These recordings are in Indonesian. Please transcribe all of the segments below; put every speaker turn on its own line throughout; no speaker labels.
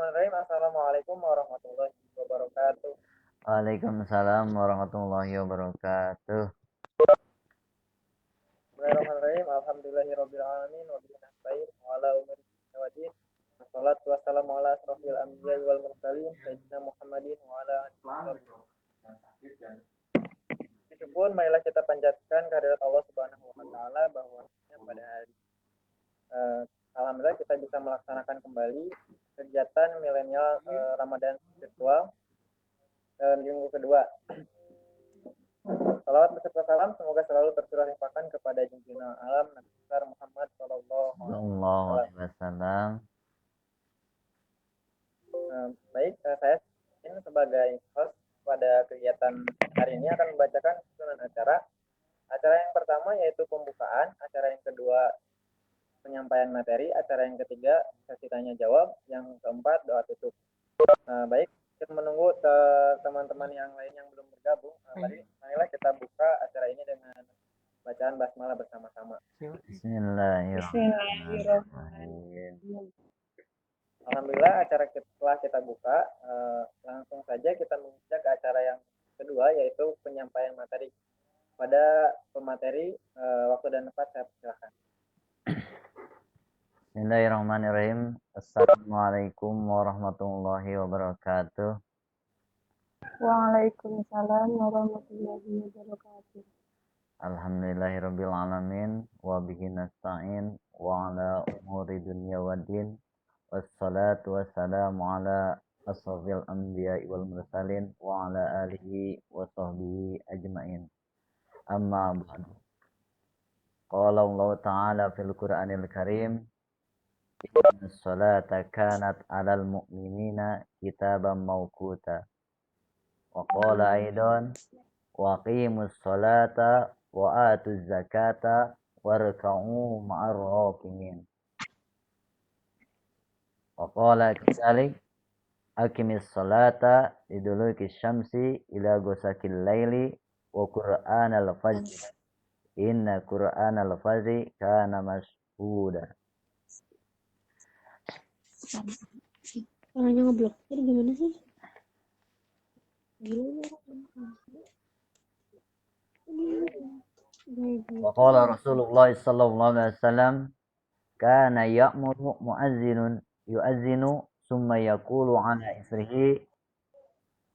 Bismillahirrahmanirrahim. Assalamualaikum warahmatullahi wabarakatuh.
Waalaikumsalam warahmatullahi wabarakatuh.
Bismillahirrahmanirrahim. Alhamdulillahirabbil alamin wa bihi nasta'in wa ala umuri waddin. Wassalatu wassalamu ala asrofil anbiya'i wal mursalin sayyidina Muhammadin wa ala alihi wasallam. Meskipun marilah kita panjatkan kehadirat Allah Subhanahu wa taala bahwa pada hari alhamdulillah kita bisa melaksanakan kembali kegiatan milenial Ramadan virtual minggu kedua. Salawat beserta salam semoga selalu tercurah limpahkan kepada junjungan alam Nabi besar Muhammad sallallahu alaihi
wasallam.
Baik, saya ini sebagai host pada kegiatan hari ini akan membacakan susunan acara. Acara yang pertama yaitu pembukaan, acara yang kedua penyampaian materi, acara yang ketiga sesi tanya jawab, yang keempat doa tutup. Baik, kita menunggu teman-teman yang lain yang belum bergabung. Marilah kita buka acara ini dengan bacaan basmalah bersama-sama.
Bismillahirrahmanirrahim.
Alhamdulillah, acara setelah kita buka, langsung saja kita menuju ke acara yang kedua yaitu penyampaian materi. Pada pemateri, waktu dan tempat saya persilahkan.
Bismillahirrahmanirrahim. Assalamualaikum warahmatullahi wabarakatuh.
Waalaikumsalam warahmatullahi wabarakatuh.
Alhamdulillahirabbil alamin wa bihi nasta'in wa ala umuri dunya waddin. Wassalatu wassalamu ala asrofil anbiya'i wal mursalin wa ala alihi wa sahbihi ajma'in. Amma ba'du. Qala Allah Ta'ala fil Qur'anil Karim, inna sholata kanat 'alal mu'minina kitaban mawquta. Wa qala aidan wa aqimus sholata wa atuz zakata warka'u ma'ar raki'in. Wa qala kadzalik aqimis sholata liduluki syamsi ila ghasaqil laili wa qur'anal fajr. Inna qur'anal fajri kana mashhuda.
Orangnya ngeblok jadi gimana sih? Gila.
Wa qala Rasulullah sallallahu alaihi wasallam kana ya'muru mu'azzinun yu'azzinu summa yaqulu ala isrihi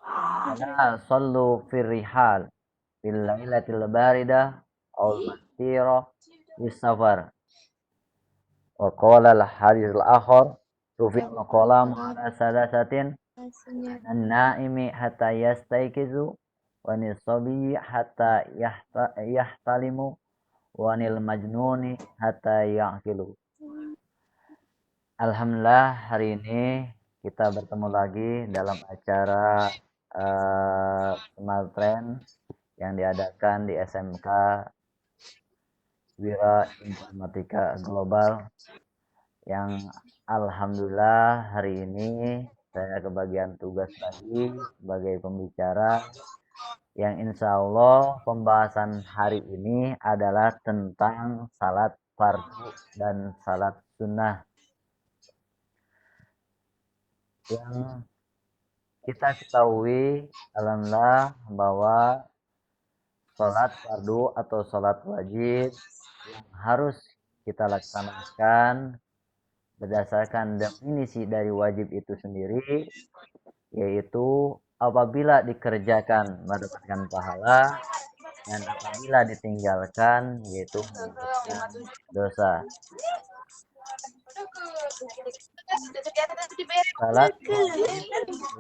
ala sallu fir rihal fil lailatil baridah aw masira bis safar. Wa qala al hadis al akhar rufi maqalam ala salasatin an-naimi hatta yastayqizu wa nisabi hatta yahtalimu wa anil majnuni hatta yaqilu. Alhamdulillah, hari ini kita bertemu lagi dalam acara Smartren yang diadakan di SMK Wira Informatika Global, yang alhamdulillah hari ini saya kebagian tugas lagi sebagai pembicara, yang insya Allah pembahasan hari ini adalah tentang salat fardu dan salat sunnah. Yang kita ketahui alhamdulillah bahwa salat fardu atau salat wajib yang harus kita laksanakan berdasarkan definisi dari wajib itu sendiri, yaitu apabila dikerjakan mendapatkan pahala dan apabila ditinggalkan yaitu mendapatkan dosa. Salat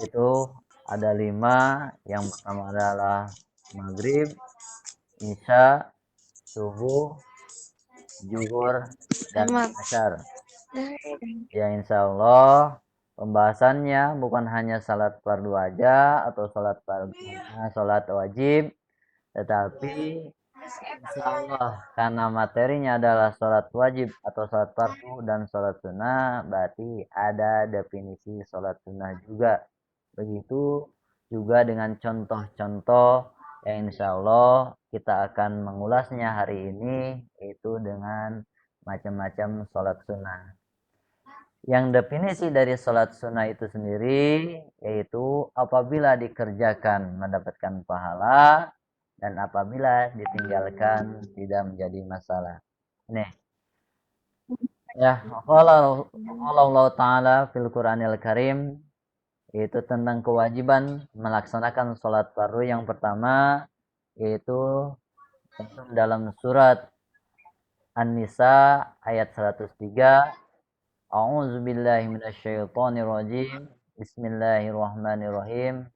itu ada 5. Yang pertama adalah maghrib, isya, subuh, zuhur, dan asar. Ya insya Allah pembahasannya bukan hanya salat fardu aja atau salat wajib, tetapi insya Allah karena materinya adalah salat wajib atau salat fardu dan salat sunnah, berarti ada definisi salat sunnah juga. Begitu juga dengan contoh-contoh yang insya Allah kita akan mengulasnya hari ini, yaitu dengan macam-macam salat sunnah. Yang definisi dari sholat sunnah itu sendiri yaitu apabila dikerjakan mendapatkan pahala dan apabila ditinggalkan tidak menjadi masalah. Nih, ya, kalau Allah Ta'ala fil Qur'anil Karim yaitu tentang kewajiban melaksanakan sholat fardu yang pertama yaitu dalam surat An-Nisa ayat 103. A'udzu billahi minasyaitonir rajim. Bismillahirrahmanirrahim.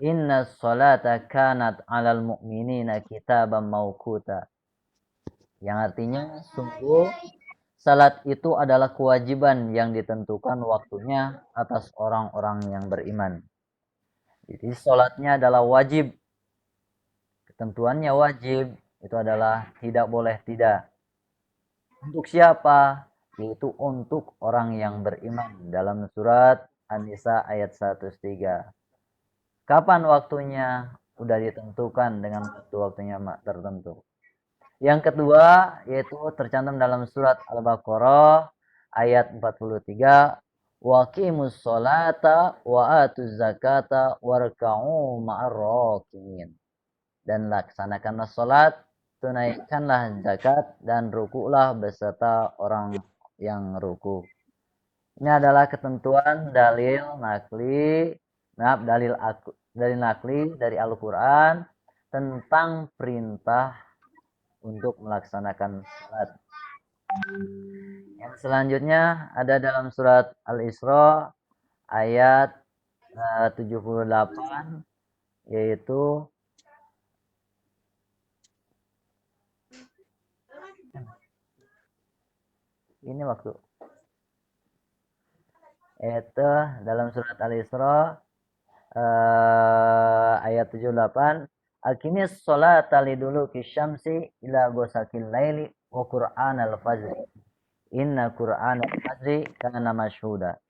Innas salata kanat 'alal mu'minina kitaban mauquta. Yang artinya sungguh salat itu adalah kewajiban yang ditentukan waktunya atas orang-orang yang beriman. Jadi salatnya adalah wajib. Ketentuannya wajib itu adalah tidak boleh tidak. Untuk siapa? Yaitu untuk orang yang beriman dalam surat An-Nisa ayat 103. Kapan waktunya? Udah ditentukan dengan waktu-waktunya tertentu. Yang kedua yaitu tercantum dalam surat Al-Baqarah ayat 43. Waqimus sholata wa atuz zakata warka'u ma'ar rakiin. Dan laksanakanlah salat, tunaikanlah zakat dan rukuklah beserta orang yang ruku. Ini adalah ketentuan dalil nakli dari Al-Qur'an tentang perintah untuk melaksanakan salat. Yang selanjutnya ada dalam surat Al-Isra ayat 78 yaitu ini waktu itu dalam surat Al-Isra ayat 78 Aqimis sholata liduluki syamsi ila ghasaqil laili wa qur'anal fajri inna qur'anal fajri kana masyhuda.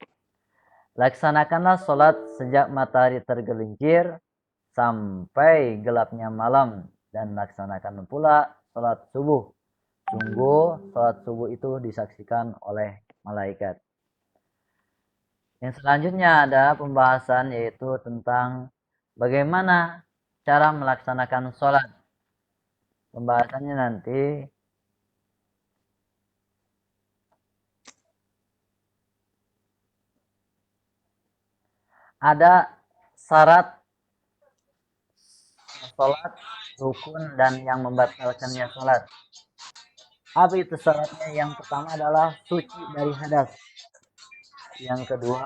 Laksanakanlah salat sejak matahari tergelincir sampai gelapnya malam dan laksanakan pula salat subuh. Sungguh salat subuh itu disaksikan oleh malaikat. Yang selanjutnya ada pembahasan yaitu tentang bagaimana cara melaksanakan sholat. Pembahasannya nanti ada syarat sholat, rukun, dan yang membatalkannya sholat. Apa itu syaratnya? Yang pertama adalah suci dari hadas. Yang kedua,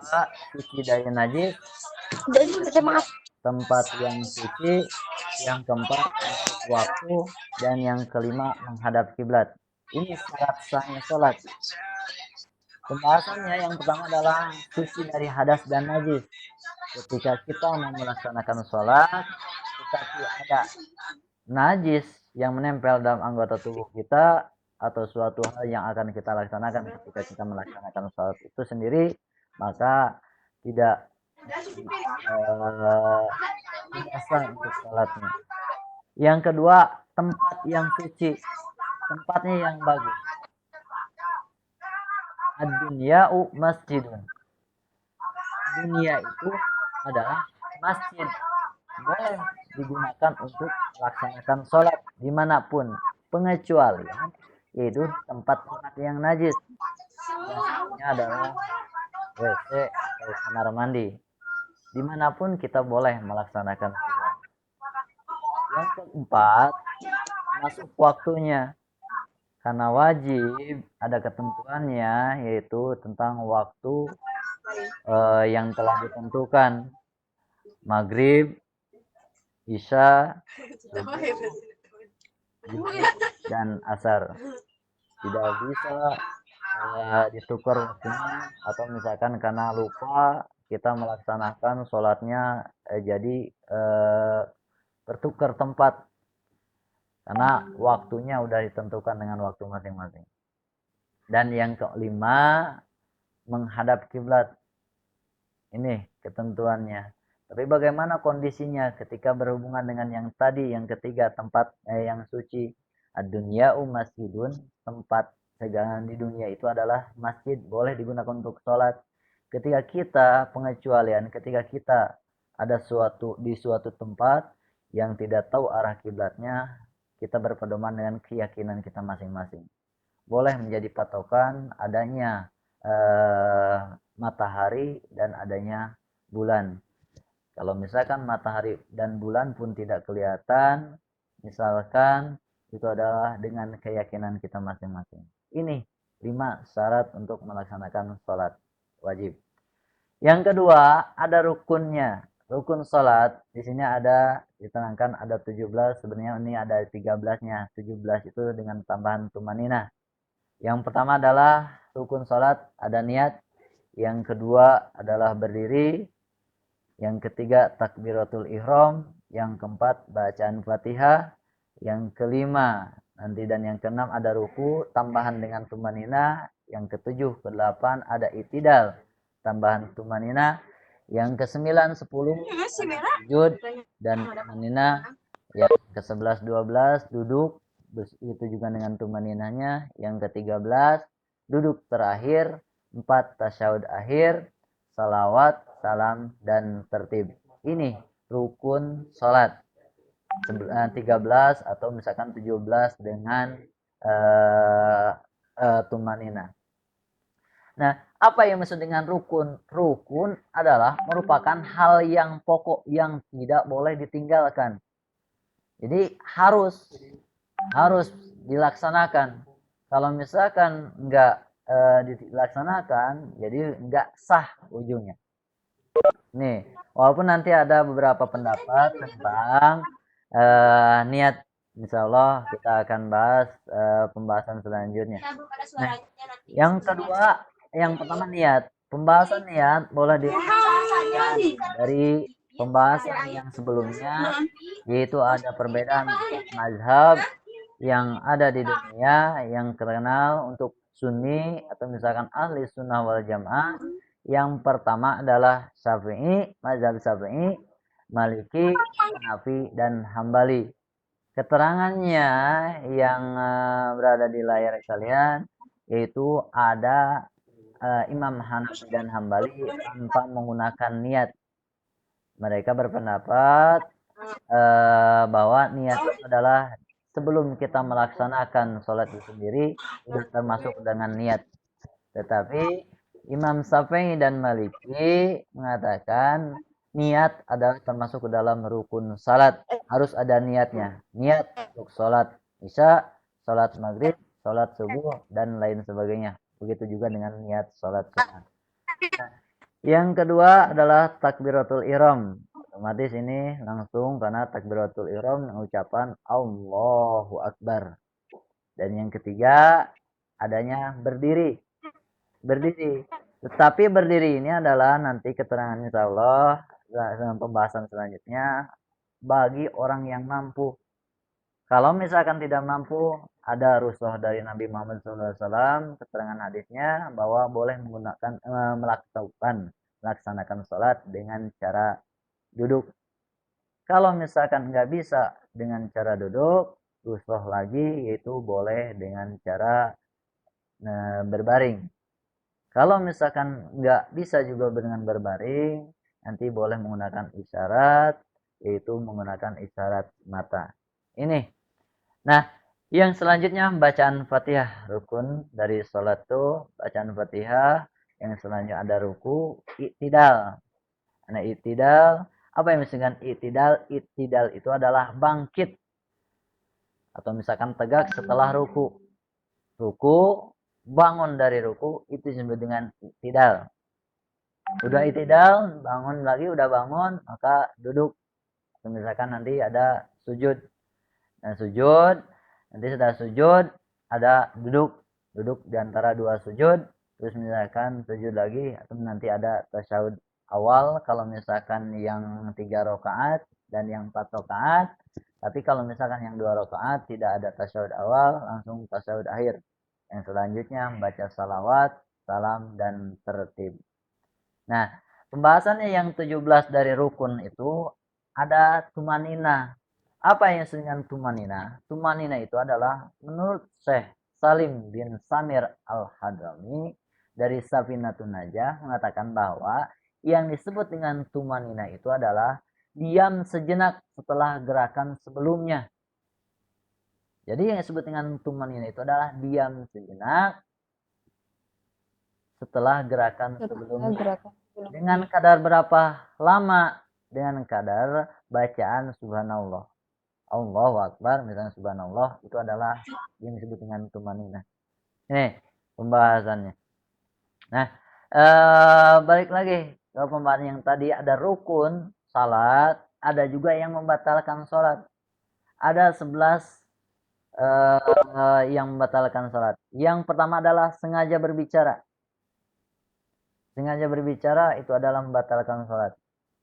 suci dari najis. Tempat yang suci. Yang keempat, waktu. Dan yang kelima, menghadap kiblat. Ini syarat sahnya sholat. Pembahasannya yang pertama adalah suci dari hadas dan najis. Ketika kita mau melaksanakan sholat, tetapi ada najis yang menempel dalam anggota tubuh kita atau suatu hal yang akan kita laksanakan ketika kita melaksanakan sholat itu sendiri, maka tidak sah untuk sholatnya. Yang kedua, tempat yang suci, tempatnya yang bagus. Ad-dunya'u masjidun. Dunia itu adalah masjid. Boleh digunakan untuk melaksanakan sholat dimanapun, pengecualian yaitu tempat-tempat yang najis. Yang adalah WC atau kamar mandi. Dimanapun kita boleh melaksanakan sholat. Yang keempat, masuk waktunya. Karena wajib ada ketentuannya yaitu tentang waktu yang telah ditentukan. Maghrib, Isya, dan Asar. Tidak bisa ditukar waktunya atau misalkan karena lupa kita melaksanakan sholatnya jadi bertukar tempat karena waktunya udah ditentukan dengan waktu masing-masing. Dan yang kelima, menghadap kiblat. Ini ketentuannya. Tapi bagaimana kondisinya ketika berhubungan dengan yang tadi, yang ketiga, tempat yang suci. Ad-dunya'u masjidun, tempat segala di dunia itu adalah masjid, boleh digunakan untuk sholat. Ketika kita pengecualian, ketika kita ada di suatu tempat yang tidak tahu arah kiblatnya, kita berpedoman dengan keyakinan kita masing-masing. Boleh menjadi patokan adanya matahari dan adanya bulan. Kalau misalkan matahari dan bulan pun tidak kelihatan, misalkan itu adalah dengan keyakinan kita masing-masing. Ini 5 syarat untuk melaksanakan sholat wajib. Yang kedua, ada rukunnya. Rukun sholat, di sini ada diterangkan ada 17, sebenarnya ini ada 13-nya. 17 itu dengan tambahan tumanina. Yang pertama adalah rukun sholat, ada niat. Yang kedua adalah berdiri. Yang ketiga takbiratul ihram, yang keempat bacaan Fatihah, yang kelima nanti dan yang keenam ada ruku tambahan dengan tumanina, yang ketujuh kedelapan ada itidal tambahan tumanina, yang kesembilan 10 sujud dan tumanina, yang ke-11 12 duduk itu juga dengan tumaninanya, yang ke-13 duduk terakhir, 4 tasyahud akhir, salawat, salam, dan tertib. Ini rukun sholat. 13 atau misalkan 17 dengan tumanina. Nah, apa yang maksud dengan rukun? Rukun adalah merupakan hal yang pokok yang tidak boleh ditinggalkan. Jadi harus dilaksanakan. Kalau misalkan enggak dilaksanakan, jadi enggak sah ujungnya. Nih, walaupun nanti ada beberapa pendapat tentang niat, insya Allah kita akan bahas pembahasan selanjutnya. Nah, yang kedua, yang pertama niat. Pembahasan niat boleh dari pembahasan yang sebelumnya, yaitu ada perbedaan mazhab yang ada di dunia yang terkenal untuk Sunni atau misalkan ahli sunnah wal jamaah. Yang pertama adalah Syafi'i, mazhab Syafi'i, Maliki, Hanafi, dan Hambali. Keterangannya yang berada di layar kalian, yaitu ada Imam Hanafi dan Hambali tanpa menggunakan niat. Mereka berpendapat bahwa niat adalah sebelum kita melaksanakan sholat itu sendiri sudah termasuk dengan niat. Tetapi Imam Syafi'i dan Maliki mengatakan niat adalah termasuk ke dalam rukun salat. Harus ada niatnya. Niat untuk sholat isya, sholat maghrib, sholat subuh, dan lain sebagainya. Begitu juga dengan niat sholat sunnah. Nah, yang kedua adalah takbiratul ihram. Otomatis ini langsung karena takbiratul ihram ucapan Allahu Akbar. Dan yang ketiga adanya berdiri. Tetapi berdiri ini adalah nanti keterangan insya Allah dalam pembahasan selanjutnya bagi orang yang mampu. Kalau misalkan tidak mampu, ada rusuh dari Nabi Muhammad SAW, keterangan hadisnya bahwa boleh melaksanakan sholat dengan cara duduk. Kalau misalkan nggak bisa dengan cara duduk, rusuh lagi yaitu boleh dengan cara berbaring. Kalau misalkan nggak bisa juga dengan berbaring, nanti boleh menggunakan isyarat, yaitu menggunakan isyarat mata. Ini. Nah, yang selanjutnya bacaan Fatihah. Rukun dari sholat itu bacaan Fatihah. Yang selanjutnya ada ruku, i'tidal. Nah, i'tidal, apa yang disebutkan i'tidal? I'tidal itu adalah bangkit. Atau misalkan tegak setelah ruku. Ruku, bangun dari ruku itu disebut dengan i'tidal. Udah i'tidal, bangun lagi, udah bangun, maka duduk. Misalkan nanti ada sujud. Nah, sujud, nanti setelah sujud ada duduk di antara dua sujud, terus misalkan sujud lagi, atau nanti ada tasyahud awal kalau misalkan yang 3 rakaat dan yang 4 rakaat. Tapi kalau misalkan yang 2 rakaat tidak ada tasyahud awal, langsung tasyahud akhir. Yang selanjutnya membaca salawat, salam, dan tertib. Nah, pembahasannya yang 17 dari rukun itu ada tumanina. Apa yang dengan tumanina? Tumanina itu adalah menurut Syekh Salim bin Samir Al-Hadrami dari Safinatun Najah mengatakan bahwa yang disebut dengan tumanina itu adalah diam sejenak setelah gerakan sebelumnya. Jadi yang disebut dengan tumanina itu adalah diam sejenak setelah gerakan sebelumnya. Dengan kadar berapa lama? Dengan kadar bacaan subhanallah. Allahu Akbar, misalnya subhanallah, itu adalah yang disebut dengan tumanina. Ini pembahasannya. Nah, balik lagi ke pembahasan yang tadi, ada rukun salat, ada juga yang membatalkan salat. Ada 11 yang membatalkan salat. Yang pertama adalah sengaja berbicara. Sengaja berbicara itu adalah membatalkan salat.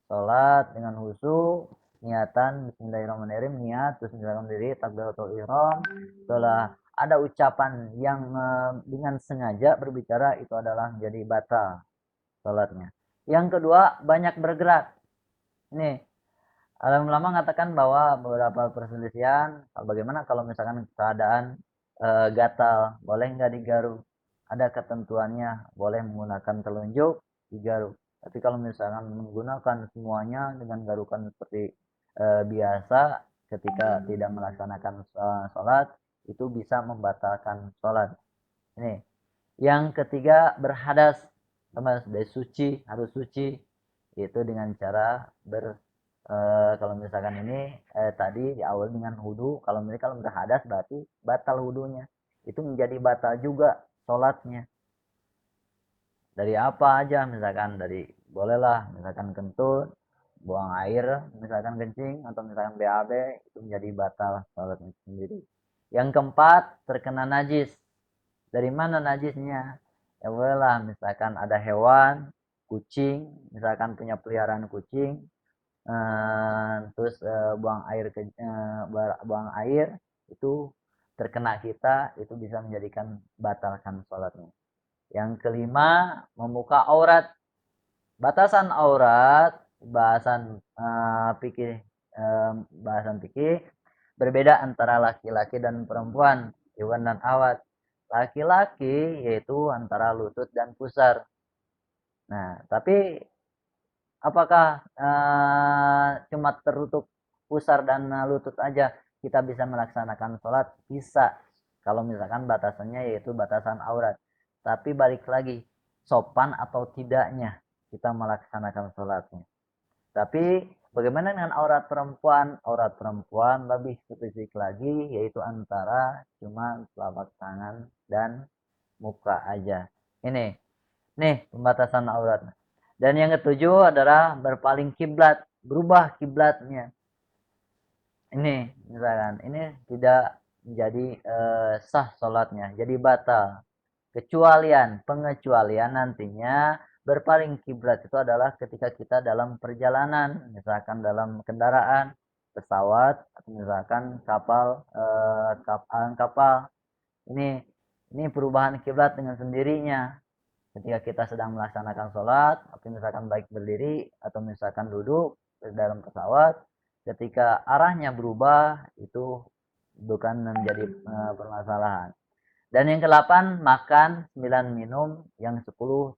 Salat dengan khusyuk, niatan bismillahirrahmanirrahim, niat terus menjalankan diri takbiratul ihram. Setelah ada ucapan yang dengan sengaja berbicara itu adalah menjadi batal salatnya. Yang kedua, banyak bergerak. Ini ulama mengatakan bahwa beberapa perselisihan bagaimana kalau misalkan keadaan gatal, boleh nggak digaruk? Ada ketentuannya, boleh menggunakan telunjuk digaruk. Tapi kalau misalkan menggunakan semuanya dengan garukan seperti biasa ketika tidak melaksanakan sholat, itu bisa membatalkan sholat. Ini. Yang ketiga, berhadas, sama dari suci, harus suci, itu dengan cara kalau misalkan ini tadi di awal dengan wudu, kalau berhadas berarti batal wudunya, itu menjadi batal juga sholatnya. Dari apa aja, misalkan dari bolehlah misalkan kentut, buang air, misalkan kencing atau misalkan BAB, itu menjadi batal sholatnya sendiri. Yang keempat, terkena najis. Dari mana najisnya? Ya bolehlah misalkan ada hewan, kucing, misalkan punya peliharaan kucing, terus buang air itu terkena kita, itu bisa menjadikan batalkan sholatnya. Yang kelima, membuka aurat. Batasan aurat, bahasan fikih berbeda antara laki-laki dan perempuan, iwan dan awat. Laki-laki yaitu antara lutut dan pusar. Nah, tapi apakah cuma tertutup pusar dan lutut aja kita bisa melaksanakan sholat? Bisa, kalau misalkan batasannya yaitu batasan aurat. Tapi balik lagi, sopan atau tidaknya kita melaksanakan sholatnya. Tapi bagaimana dengan aurat perempuan? Aurat perempuan lebih spesifik lagi, yaitu antara cuma telapak tangan dan muka aja. Ini nih pembatasan aurat. Dan yang ketujuh adalah berpaling kiblat, berubah kiblatnya. Ini misalkan ini tidak menjadi sah sholatnya, jadi batal. Pengecualian nantinya berpaling kiblat itu adalah ketika kita dalam perjalanan, misalkan dalam kendaraan, pesawat, atau misalkan kapal. Ini perubahan kiblat dengan sendirinya. Ketika kita sedang melaksanakan sholat, atau misalkan baik berdiri atau misalkan duduk dalam pesawat, ketika arahnya berubah itu bukan menjadi permasalahan. Dan yang ke-8, makan, 9 minum, yang 10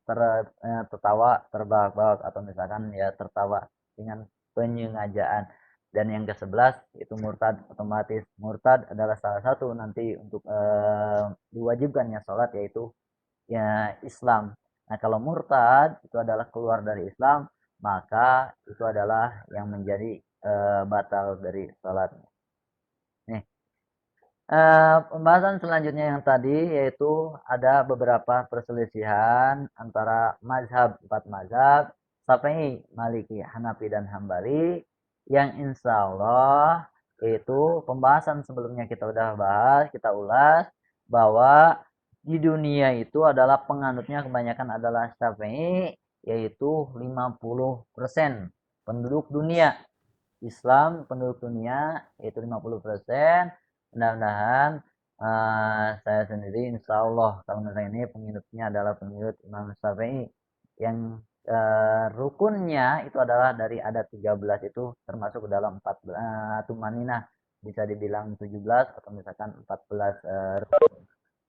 tertawa, terbahak-bahak atau misalkan ya tertawa dengan penyengajaan. Dan yang ke-11 itu murtad, otomatis murtad adalah salah satu nanti untuk diwajibkannya sholat, yaitu ya Islam. Nah, kalau murtad itu adalah keluar dari Islam, maka itu adalah yang menjadi batal dari sholat. Nih, pembahasan selanjutnya yang tadi yaitu ada beberapa perselisihan antara mazhab, 4 mazhab, Syafi'i, Maliki, Hanafi, dan Hambali, yang insya Allah yaitu pembahasan sebelumnya kita udah bahas, kita ulas bahwa di dunia itu adalah penganutnya kebanyakan adalah Syafi'i, yaitu 50% penduduk dunia. Islam penduduk dunia yaitu 50%. Mudah-mudahan saya sendiri insya Allah tahun ini pengikutnya adalah pengikut Imam Syafi'i, yang rukunnya itu adalah dari ada 13 itu termasuk dalam 14 tumaninah, bisa dibilang 17 atau misalkan 14 rukun.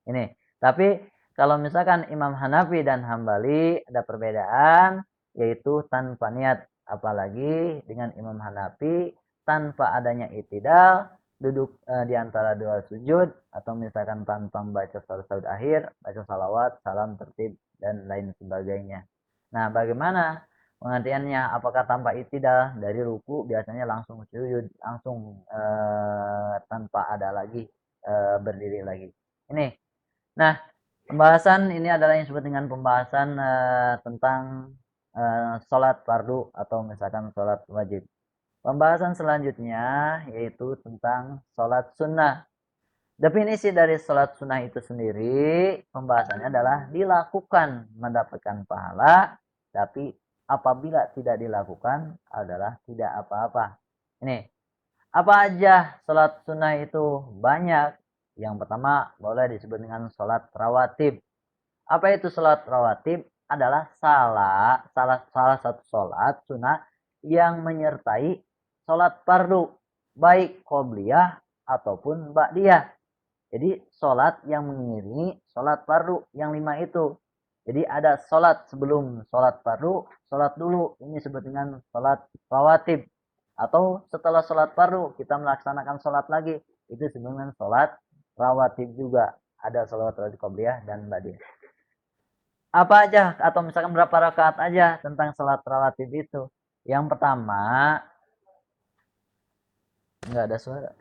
Ini. Tapi kalau misalkan Imam Hanafi dan Hambali ada perbedaan, yaitu tanpa niat. Apalagi dengan Imam Hanafi tanpa adanya i'tidal, duduk di antara dua sujud, atau misalkan tanpa membaca sahur akhir, baca salawat, salam tertib, dan lain sebagainya. Nah, bagaimana pengertiannya? Apakah tanpa i'tidal? Dari ruku biasanya langsung sujud, langsung tanpa ada lagi berdiri lagi. Ini. Nah, pembahasan ini adalah yang disebut dengan pembahasan tentang sholat fardu atau misalkan sholat wajib. Pembahasan selanjutnya yaitu tentang sholat sunnah. Definisi dari sholat sunnah itu sendiri, pembahasannya adalah dilakukan mendapatkan pahala, tapi apabila tidak dilakukan adalah tidak apa-apa. Ini, apa aja sholat sunnah itu? Banyak. Yang pertama boleh disebut dengan sholat rawatib. Apa itu sholat rawatib? Adalah salah satu sholat sunnah yang menyertai sholat fardu, baik qobliyah ataupun ba'diyah. Jadi sholat yang mengiringi sholat fardu yang 5 itu. Jadi ada sholat sebelum sholat fardu, sholat dulu. Ini disebut dengan sholat rawatib. Atau setelah sholat fardu kita melaksanakan sholat lagi. Itu disebut dengan sholat rawatib juga. Ada sholat rawatib qobliyah dan ba'diyah. Apa aja atau misalkan berapa rakaat aja tentang sholat rawatib itu? Yang pertama, nggak ada suara.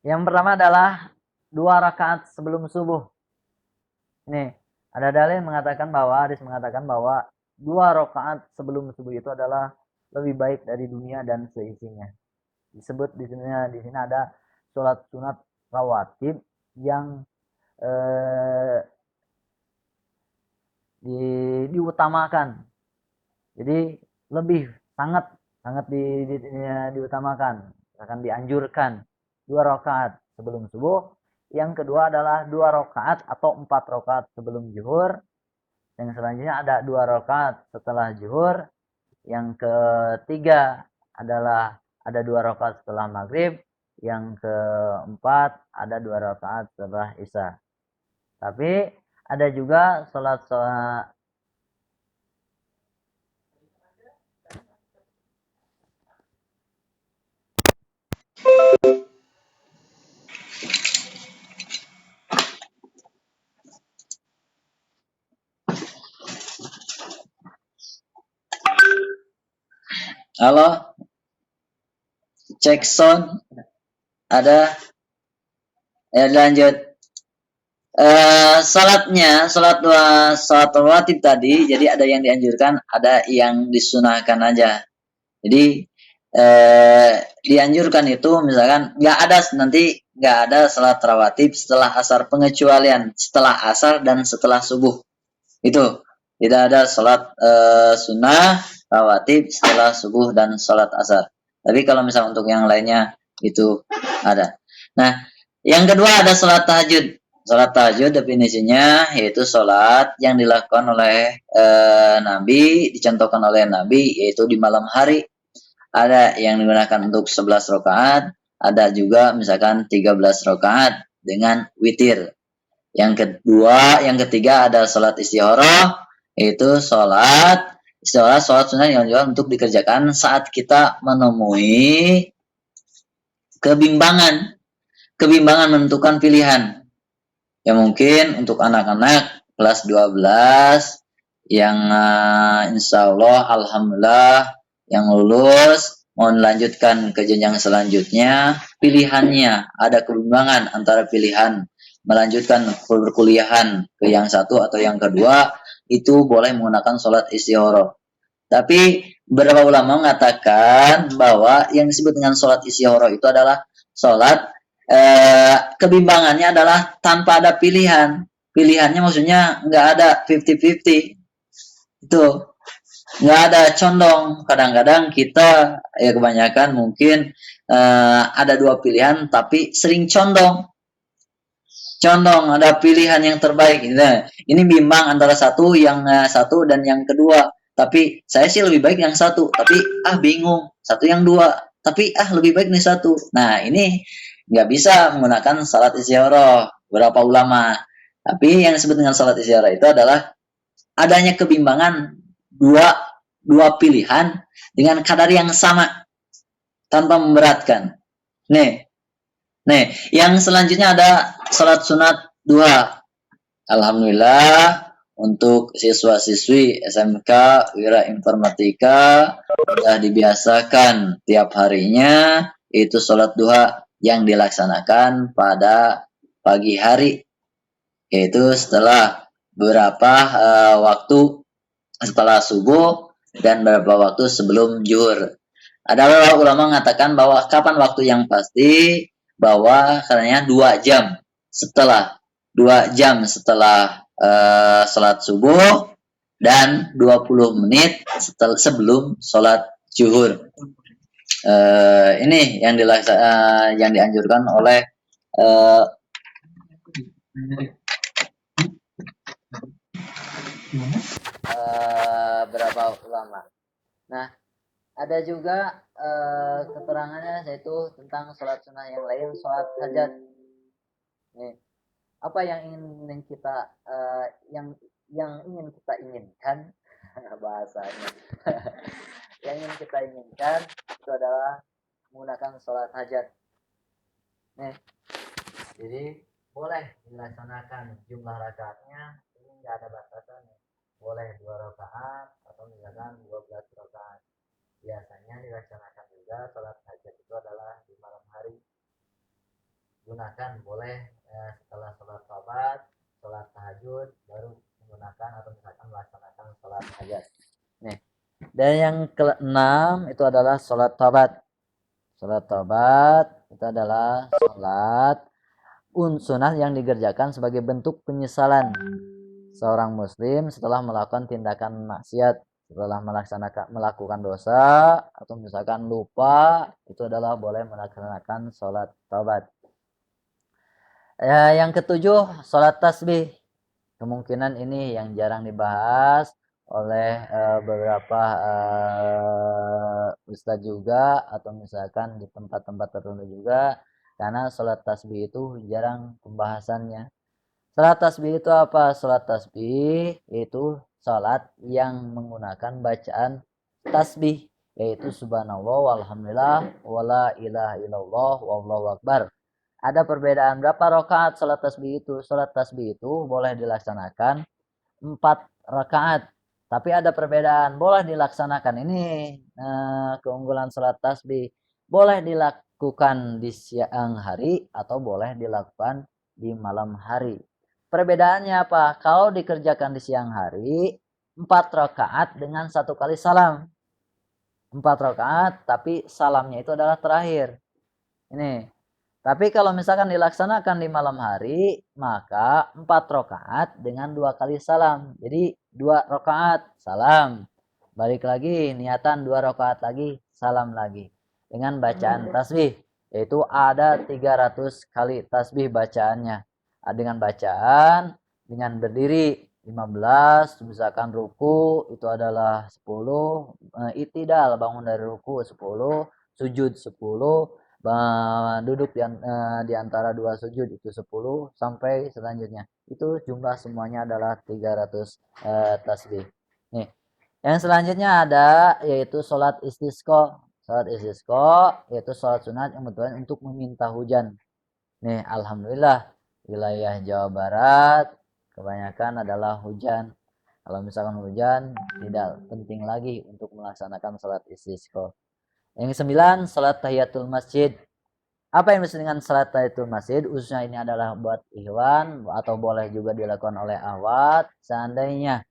Yang pertama adalah 2 rakaat sebelum subuh. Ini ada dalil mengatakan bahwa hadis mengatakan bahwa 2 rakaat sebelum subuh itu adalah lebih baik dari dunia dan seisinya. Disebut di sini ada sholat sunat rawatib yang diutamakan. Jadi lebih sangat diutamakan, akan dianjurkan 2 rakaat sebelum subuh. Yang kedua adalah 2 rakaat atau 4 rakaat sebelum zuhur. Yang selanjutnya ada 2 rakaat setelah zuhur. Yang ketiga adalah ada 2 rakaat setelah maghrib. Yang keempat ada 2 rakaat setelah isya. Tapi ada juga sholat Halo, cek sound ada. Ya lanjut. Sholat rawatib tadi, jadi ada yang dianjurkan, ada yang disunahkan aja. Jadi dianjurkan itu misalkan nggak ada sholat rawatib setelah asar, pengecualian setelah asar dan setelah subuh. Itu tidak ada sholat sunnah rawatib setelah subuh dan sholat asar. Tapi kalau misalnya untuk yang lainnya itu ada. Nah, yang kedua ada sholat tahajud. Sholat tahajud definisinya yaitu sholat yang dilakukan oleh Nabi, dicontohkan oleh Nabi, yaitu di malam hari. Ada yang digunakan untuk 11 rakaat, ada juga misalkan 13 rakaat dengan witir. Yang ketiga ada sholat istikharah, yaitu sholat sunnah yang juga untuk dikerjakan saat kita menemui kebimbangan menentukan pilihan. Ya mungkin untuk anak-anak kelas 12 yang insya Allah alhamdulillah yang lulus mau melanjutkan ke jenjang selanjutnya, pilihannya ada kebimbangan antara pilihan melanjutkan perkuliahan ke yang satu atau yang kedua, itu boleh menggunakan sholat istikharah. Tapi beberapa ulama mengatakan bahwa yang disebut dengan sholat istikharah itu adalah sholat kebimbangannya adalah tanpa ada pilihan. Pilihannya maksudnya nggak ada 50-50. Itu nggak ada condong. Kadang-kadang kita ya kebanyakan mungkin ada 2 pilihan tapi sering condong. condong, ada pilihan yang terbaik. Nah, ini bimbang antara satu dan yang kedua. Tapi saya sih lebih baik yang satu. Tapi bingung. Satu yang dua. Tapi lebih baik nih satu. Nah ini nggak bisa menggunakan salat istiaroh. Beberapa ulama. Tapi yang disebut dengan salat istiaroh itu adalah adanya kebimbangan dua pilihan dengan kadar yang sama tanpa memberatkan. Nih, yang selanjutnya ada salat sunat duha. Alhamdulillah untuk siswa-siswi SMK Wira Informatika sudah dibiasakan tiap harinya itu sholat duha yang dilaksanakan pada pagi hari, yaitu setelah beberapa waktu setelah subuh dan beberapa waktu sebelum zuhur. Ada ulama mengatakan bahwa kapan waktu yang pasti, bahwa katanya 2 jam setelah sholat subuh dan 20 menit sebelum sholat zuhur. Ini yang dianjurkan oleh berapa ulama. Nah, ada juga keterangannya yaitu tentang sholat sunnah yang lain, sholat hajat. Nih, apa yang ingin kita yang ingin kita inginkan bahasanya yang ingin kita inginkan itu adalah menggunakan sholat hajat. Nih, jadi boleh dilaksanakan jumlah rakaatnya ini nggak ada batasannya, boleh 2 rakaat atau misalkan 12 rakaat. Biasanya dilaksanakan juga sholat hajat itu adalah di malam hari. Gunakan boleh setelah sholat tobat, sholat tahajud, baru menggunakan atau misalkan melaksanakan sholat hajat. Nih, dan yang ke-6 itu adalah sholat tobat. Sholat tobat itu adalah sholat sunnah yang dikerjakan sebagai bentuk penyesalan seorang muslim setelah melakukan tindakan maksiat, setelah melakukan dosa atau misalkan lupa, itu adalah boleh melaksanakan sholat tobat. Yang ke-7 sholat tasbih. Kemungkinan ini yang jarang dibahas oleh beberapa ustadz juga atau misalkan di tempat-tempat tertentu juga, karena sholat tasbih itu jarang pembahasannya. Sholat tasbih itu apa? Sholat tasbih itu sholat yang menggunakan bacaan tasbih, yaitu subhanallah walhamdulillah wala ilaha illallah wallahu akbar. Ada perbedaan berapa rakaat sholat tasbih itu? Sholat tasbih itu boleh dilaksanakan 4 rakaat. Tapi ada perbedaan, boleh dilaksanakan ini keunggulan sholat tasbih. Boleh dilakukan di siang hari atau boleh dilakukan di malam hari. Perbedaannya apa? Kalau dikerjakan di siang hari, 4 rakaat dengan 1 kali salam. 4 rakaat, tapi salamnya itu adalah terakhir. Ini. Tapi kalau misalkan dilaksanakan di malam hari, maka 4 rakaat dengan 2 kali salam. Jadi 2 rakaat salam. Balik lagi, niatan 2 rakaat lagi, salam lagi. Dengan bacaan tasbih, yaitu ada 300 kali tasbih bacaannya. Dengan bacaan, dengan berdiri 15, misalkan ruku itu adalah 10, itidal bangun dari ruku 10, sujud 10, duduk di antara 2 sujud itu 10 sampai selanjutnya. Itu jumlah semuanya adalah 300 tasbih. Nih, yang selanjutnya ada yaitu sholat istisqa. Sholat istisqa yaitu sholat sunat yang bertujuan untuk meminta hujan. Nih, alhamdulillah wilayah Jawa Barat kebanyakan adalah hujan. Kalau misalkan hujan, tidak penting lagi untuk melaksanakan sholat istisqa. Yang ke-9, sholat tahiyatul masjid. Apa yang maksud dengan sholat tahiyatul masjid? Khususnya ini adalah buat ikhwan atau boleh juga dilakukan oleh akhwat. Seandainya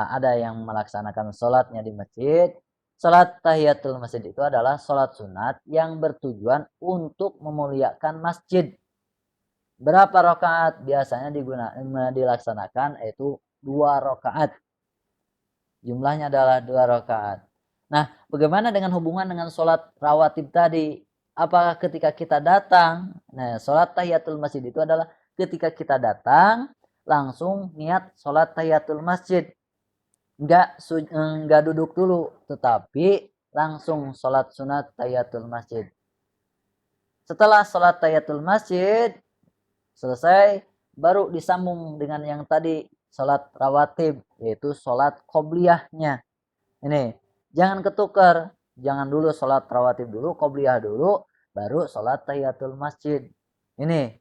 ada yang melaksanakan sholatnya di masjid, sholat tahiyatul masjid itu adalah sholat sunat yang bertujuan untuk memuliakan masjid. Berapa rakaat biasanya dilaksanakan? Yaitu 2 rakaat. Jumlahnya adalah 2 rakaat. Nah, bagaimana dengan hubungan dengan sholat rawatib tadi? Apakah ketika kita datang, nah sholat tahiyatul masjid itu adalah ketika kita datang langsung niat sholat tahiyatul masjid. Enggak duduk dulu, tetapi langsung sholat sunat tahiyatul masjid. Setelah sholat tahiyatul masjid selesai, baru disambung dengan yang tadi sholat rawatib, yaitu sholat qobliyahnya. Ini jangan ketukar, jangan dulu sholat rawatib dulu, qobliyah dulu, baru sholat tahiyatul masjid. Ini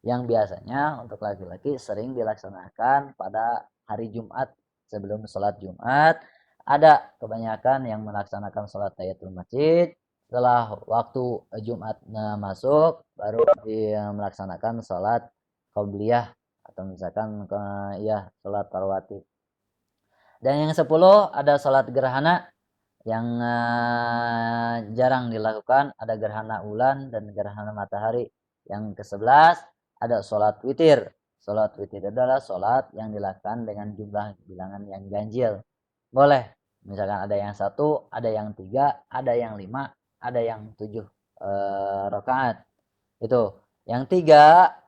yang biasanya untuk laki-laki sering dilaksanakan pada hari Jumat sebelum sholat Jumat. Ada kebanyakan yang melaksanakan sholat tahiyatul masjid. Setelah waktu Jumat masuk, baru melaksanakan sholat qobliyah atau misalkan ya sholat rawatib. Dan yang 10 ada sholat gerhana yang jarang dilakukan, ada gerhana bulan dan gerhana matahari. Yang ke-11 ada sholat witir. Sholat witir adalah sholat yang dilakukan dengan jumlah bilangan yang ganjil. Boleh, misalkan ada yang 1, ada yang 3, ada yang 5, ada yang 7 rakaat. Itu yang 3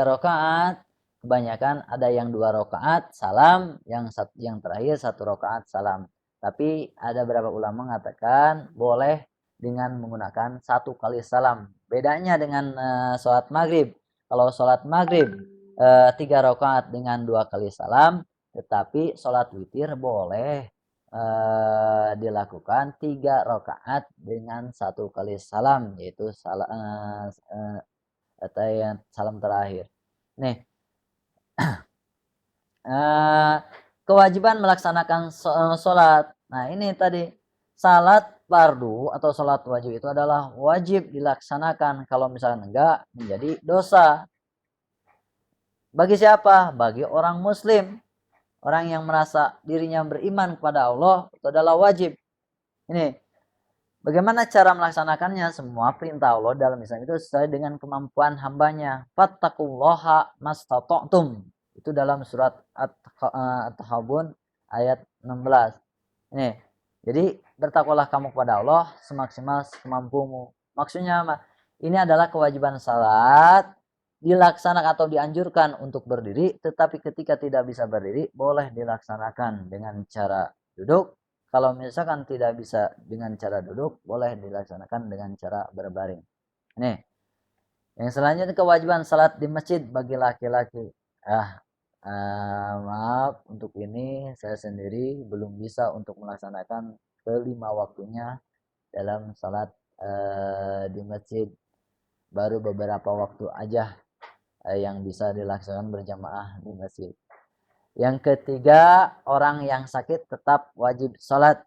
rakaat kebanyakan ada yang 2 rakaat salam, yang terakhir 1 rakaat salam. Tapi ada beberapa ulama mengatakan boleh dengan menggunakan 1 kali salam. Bedanya dengan sholat maghrib. Kalau sholat maghrib 3 rakaat dengan 2 kali salam, tetapi sholat witir boleh dilakukan 3 rakaat dengan 1 kali salam, yaitu salam terakhir. Nih, kewajiban melaksanakan sholat. Nah ini tadi salat fardu atau sholat wajib itu adalah wajib dilaksanakan. Kalau misalnya enggak, menjadi dosa. Bagi siapa? Bagi orang muslim. Orang yang merasa dirinya beriman kepada Allah, itu adalah wajib. Ini bagaimana cara melaksanakannya? Semua perintah Allah dalam Islam itu sesuai dengan kemampuan hambanya. Fattaqullaha mastata'tum. Itu dalam surat At-Tahabun ayat 16. Ini, jadi bertakwalah kamu kepada Allah semaksimal kemampumu. Maksudnya ini adalah kewajiban salat dilaksanakan atau dianjurkan untuk berdiri, tetapi ketika tidak bisa berdiri boleh dilaksanakan dengan cara duduk. Kalau misalkan tidak bisa dengan cara duduk, boleh dilaksanakan dengan cara berbaring. Nih, yang selanjutnya kewajiban salat di masjid bagi laki-laki. Maaf, untuk ini saya sendiri belum bisa untuk melaksanakan kelima waktunya dalam salat di masjid. Baru beberapa waktu aja yang bisa dilaksanakan berjamaah di masjid. Yang ketiga, orang yang sakit tetap wajib sholat.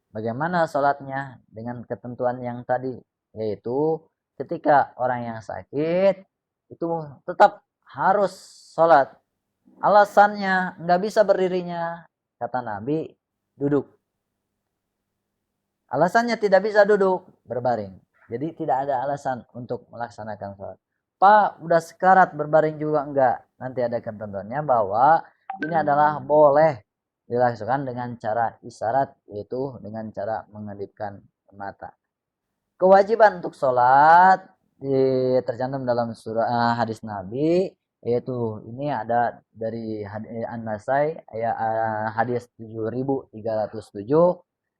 Bagaimana sholatnya? Dengan ketentuan yang tadi, yaitu ketika orang yang sakit itu tetap harus sholat. Alasannya nggak bisa berdirinya, kata Nabi, duduk. Alasannya tidak bisa duduk, berbaring. Jadi tidak ada alasan untuk melaksanakan sholat. Pak, udah sekarat berbaring juga enggak. Nanti ada ketentuannya bahwa ini adalah boleh dilakukan dengan cara isyarat, yaitu dengan cara mengedipkan mata. Kewajiban untuk sholat tercantum dalam surah hadis Nabi, yaitu ini ada dari An-Nasai hadis 7307,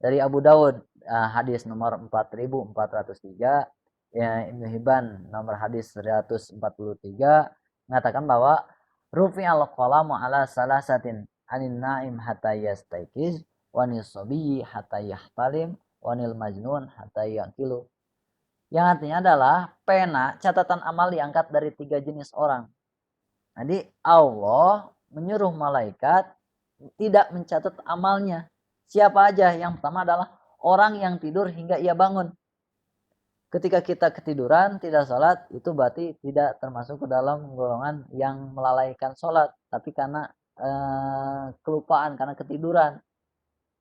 dari Abu Daud hadis nomor 4403, Ibnu Hibban nomor hadis 143 mengatakan bahwa rufi'al qalamu ala salasatin anin naim hatta yastaiqiz wa nisabi hatta yahtalim wa nil majnun hatta yaqilu. Yang artinya adalah pena catatan amal diangkat dari 3 jenis orang. Jadi Allah menyuruh malaikat tidak mencatat amalnya. Siapa aja? Yang pertama adalah orang yang tidur hingga ia bangun. Ketika kita ketiduran tidak sholat, itu berarti tidak termasuk ke dalam golongan yang melalaikan sholat, tapi karena kelupaan, karena ketiduran.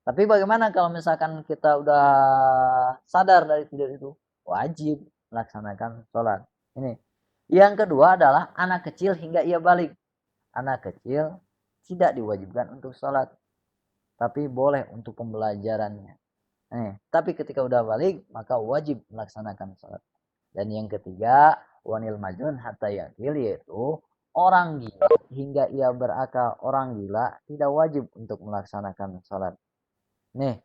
Tapi bagaimana kalau misalkan kita udah sadar dari tidur itu? Wajib melaksanakan sholat. Ini. Yang kedua adalah anak kecil hingga ia balik. Anak kecil tidak diwajibkan untuk sholat, tapi boleh untuk pembelajarannya. Tapi ketika udah balik maka wajib melaksanakan sholat. Dan yang ketiga, wanil majnun hatta yakil, yaitu orang gila hingga ia berakal, orang gila tidak wajib untuk melaksanakan sholat. Nih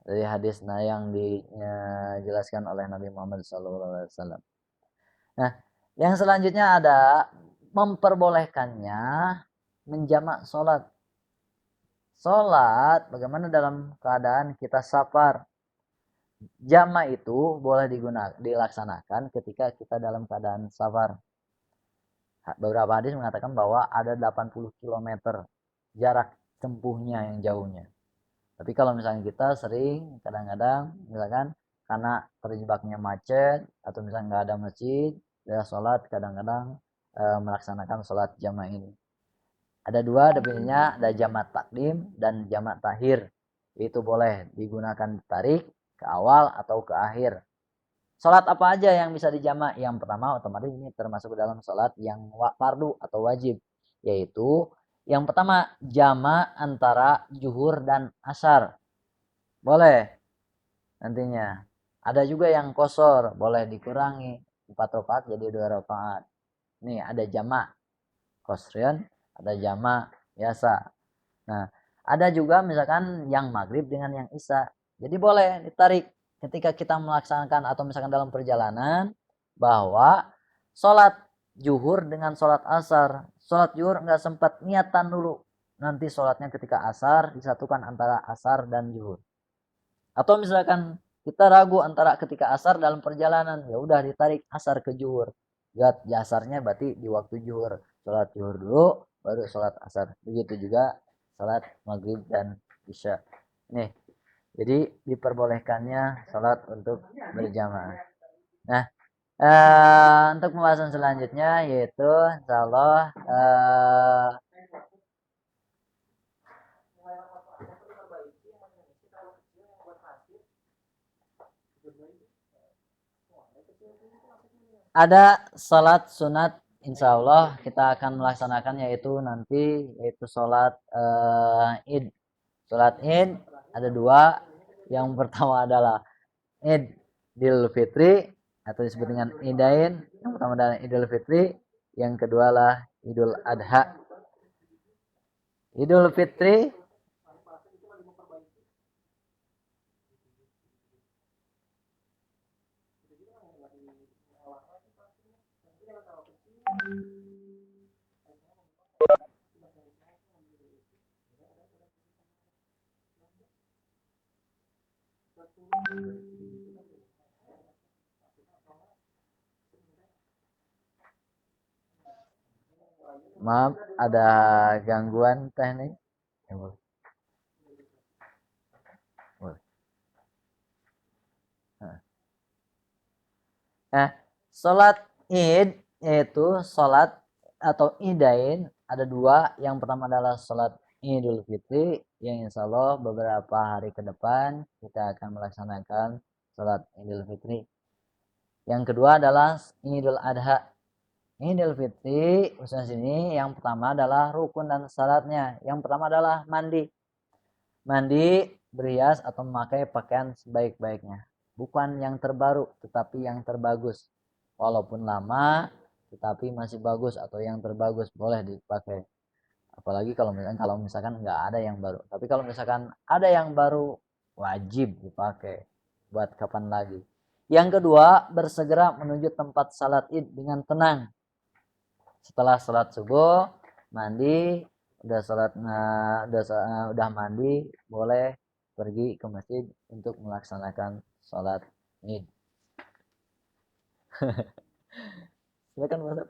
dari hadis yang dijelaskan oleh Nabi Muhammad SAW. Nah, yang selanjutnya ada memperbolehkannya menjamak sholat. Sholat bagaimana dalam keadaan kita safar. Jamak itu boleh dilaksanakan ketika kita dalam keadaan safar. Beberapa hadis mengatakan bahwa ada 80 km jarak tempuhnya yang jauhnya. Tapi kalau misalnya kita sering kadang-kadang misalkan karena terjebaknya macet atau misalnya nggak ada masjid, ya sholat kadang-kadang melaksanakan sholat jamak ini. Ada dua definisinya, ada jamak takdim dan jamak takhir. Itu boleh digunakan ditarik ke awal atau ke akhir. Sholat apa aja yang bisa dijamak? Yang pertama otomatis ini termasuk dalam sholat yang fardu atau wajib. Yaitu yang pertama jamak antara zuhur dan asar. Boleh nantinya. Ada juga yang qashar, boleh dikurangi 4 rakaat jadi 2 rakaat. Nih ada jamak qashrian, ada jamak biasa. Nah, ada juga misalkan yang maghrib dengan yang isya. Jadi boleh ditarik ketika kita melaksanakan atau misalkan dalam perjalanan bahwa sholat zuhur dengan sholat asar. Sholat zuhur nggak sempat niatan dulu. Nanti sholatnya ketika asar disatukan antara asar dan zuhur. Atau misalkan kita ragu antara ketika asar dalam perjalanan, ya udah ditarik asar ke zuhur. Ya asarnya berarti di waktu zuhur. Sholat zuhur dulu baru sholat asar. Begitu juga sholat maghrib dan isya. Nih, jadi diperbolehkannya sholat untuk berjamaah. Nah, untuk pembahasan selanjutnya yaitu insyaallah ada salat sunat, insya Allah kita akan melaksanakan yaitu sholat id. Sholat id ada dua. Yang pertama adalah id Idul Fitri atau disebut dengan idain. Yang pertama adalah Idul Fitri, yang kedua adalah Idul Adha. Idul Fitri maaf ada gangguan teknik. Nah, sholat id yaitu sholat atau idain ada dua. Yang pertama adalah sholat Idul Fitri yang insya Allah beberapa hari ke depan kita akan melaksanakan sholat Idul Fitri. Yang kedua adalah Idul Adha. Idul Fitri khususnya sini yang pertama adalah rukun dan syaratnya. Yang pertama adalah mandi. Mandi, berhias atau memakai pakaian sebaik-baiknya. Bukan yang terbaru tetapi yang terbagus. Walaupun lama tetapi masih bagus atau yang terbagus boleh dipakai. Apalagi kalau misalkan nggak ada yang baru. Tapi kalau misalkan ada yang baru wajib dipakai. Buat kapan lagi. Yang kedua, bersegera menuju tempat salat id dengan tenang. Setelah salat subuh, mandi, udah mandi, boleh pergi ke masjid untuk melaksanakan salat id. Silakan Mas.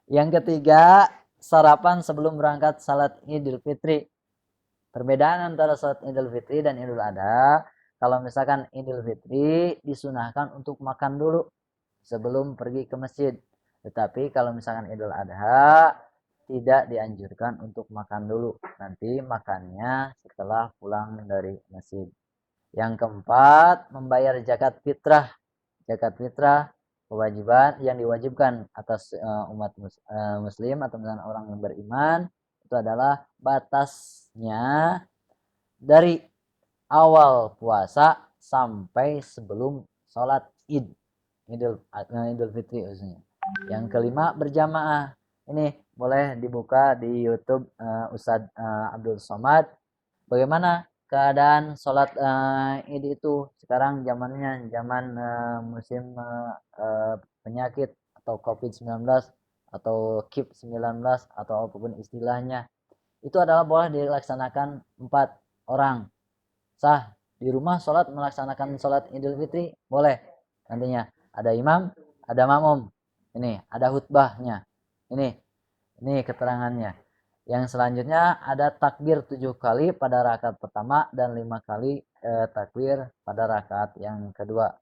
Yang ketiga, sarapan sebelum berangkat salat Idul Fitri. Perbedaan antara salat Idul Fitri dan Idul Adha, kalau misalkan Idul Fitri disunahkan untuk makan dulu sebelum pergi ke masjid. Tetapi kalau misalkan Idul Adha tidak dianjurkan untuk makan dulu. Nanti makannya setelah pulang dari masjid. Yang keempat, membayar zakat fitrah. Zakat fitrah kewajiban yang diwajibkan atas umat muslim atau misalnya orang yang beriman itu adalah batasnya dari awal puasa sampai sebelum sholat id Idul Fitri maksudnya. Yang kelima, berjamaah. Ini boleh dibuka di YouTube Ustadz Abdul Somad. Bagaimana keadaan sholat Id itu sekarang zamannya zaman musim penyakit atau COVID-19 atau KIP-19 atau apapun istilahnya. Itu adalah boleh dilaksanakan 4 orang. Sah di rumah sholat melaksanakan sholat Idul Fitri boleh. Nantinya ada imam, ada makmum. Ini ada khutbahnya. Ini keterangannya. Yang selanjutnya ada takbir 7 kali pada rakaat pertama dan 5 kali takbir pada rakaat yang kedua.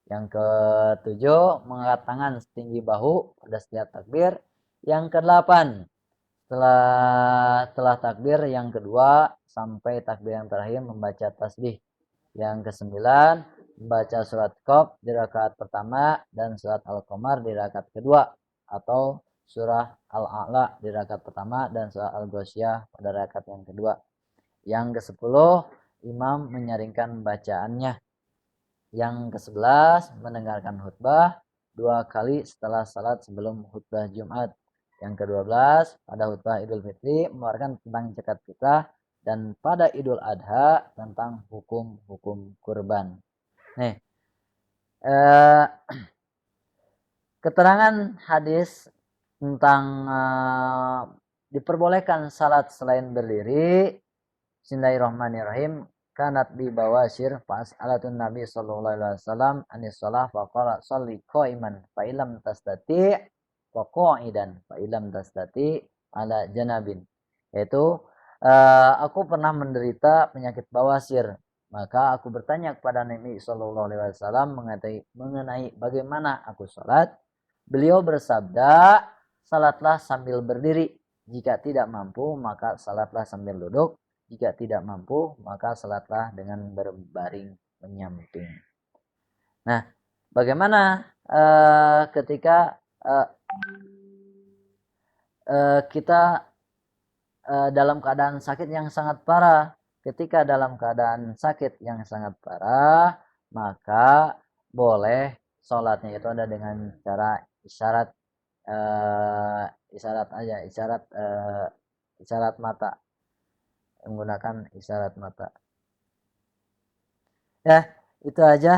Yang ketujuh mengangkat tangan setinggi bahu pada setiap takbir. Yang kedelapan setelah takbir yang kedua sampai takbir yang terakhir membaca tasbih. Yang kesembilan membaca surat Qaf di rakaat pertama dan surat Al-Qamar di rakaat kedua atau surah Al-A'la di rakaat pertama dan surah Al-Ghasyiyah pada rakaat yang kedua. Yang ke-10 imam menyaringkan bacaannya. Yang ke-11 mendengarkan khutbah 2 kali setelah salat sebelum khutbah Jumat. Yang ke-12 pada khutbah Idul Fitri mengeluarkan tentang zakat fitrah dan pada Idul Adha tentang hukum-hukum kurban. Nih, keterangan hadis tentang diperbolehkan salat selain berdiri. Bismillahirrahmanirrahim. Kanat bi bawasir pas alatun Nabi sallallahu alaihi wasallam anis shalah fa qala shalli qa'iman fa illam tastati fa qa'idan fa illam tastati ala janabin. Yaitu aku pernah menderita penyakit bawasir, maka aku bertanya kepada Nabi sallallahu alaihi wasallam mengenai bagaimana aku salat. Beliau bersabda, salatlah sambil berdiri. Jika tidak mampu, maka salatlah sambil duduk. Jika tidak mampu, maka salatlah dengan berbaring menyamping. Nah, bagaimana ketika kita dalam keadaan sakit yang sangat parah? Ketika dalam keadaan sakit yang sangat parah, maka boleh sholatnya itu ada dengan cara isyarat, isyarat mata, menggunakan isyarat mata. Ya, itu aja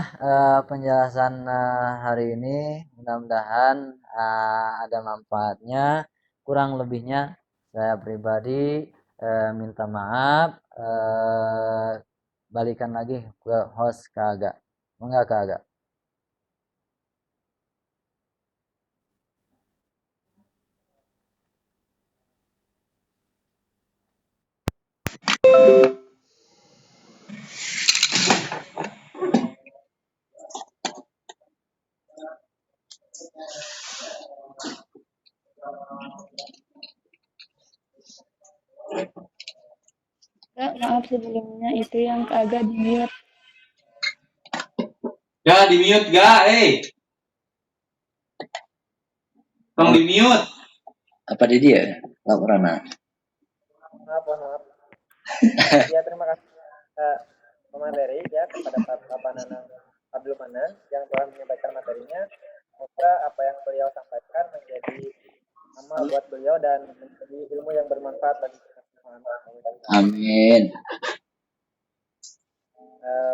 penjelasan hari ini. Mudah-mudahan ada manfaatnya. Kurang lebihnya saya pribadi minta maaf. Balikan lagi ke host Kak Aga. Enggak Kak Aga.
Kak, maaf sebelumnya itu yang agak di-mute.
Gak di mute gak, tolong di mute.
Apa di dia? Laporan.
Maaf. Ya, terima kasih pemateri ya kepada Bapak Nanang Abdul Manan yang telah menyampaikan materinya. Semoga apa yang beliau sampaikan menjadi amal buat beliau dan menjadi ilmu yang bermanfaat bagi kita semua.
Amin.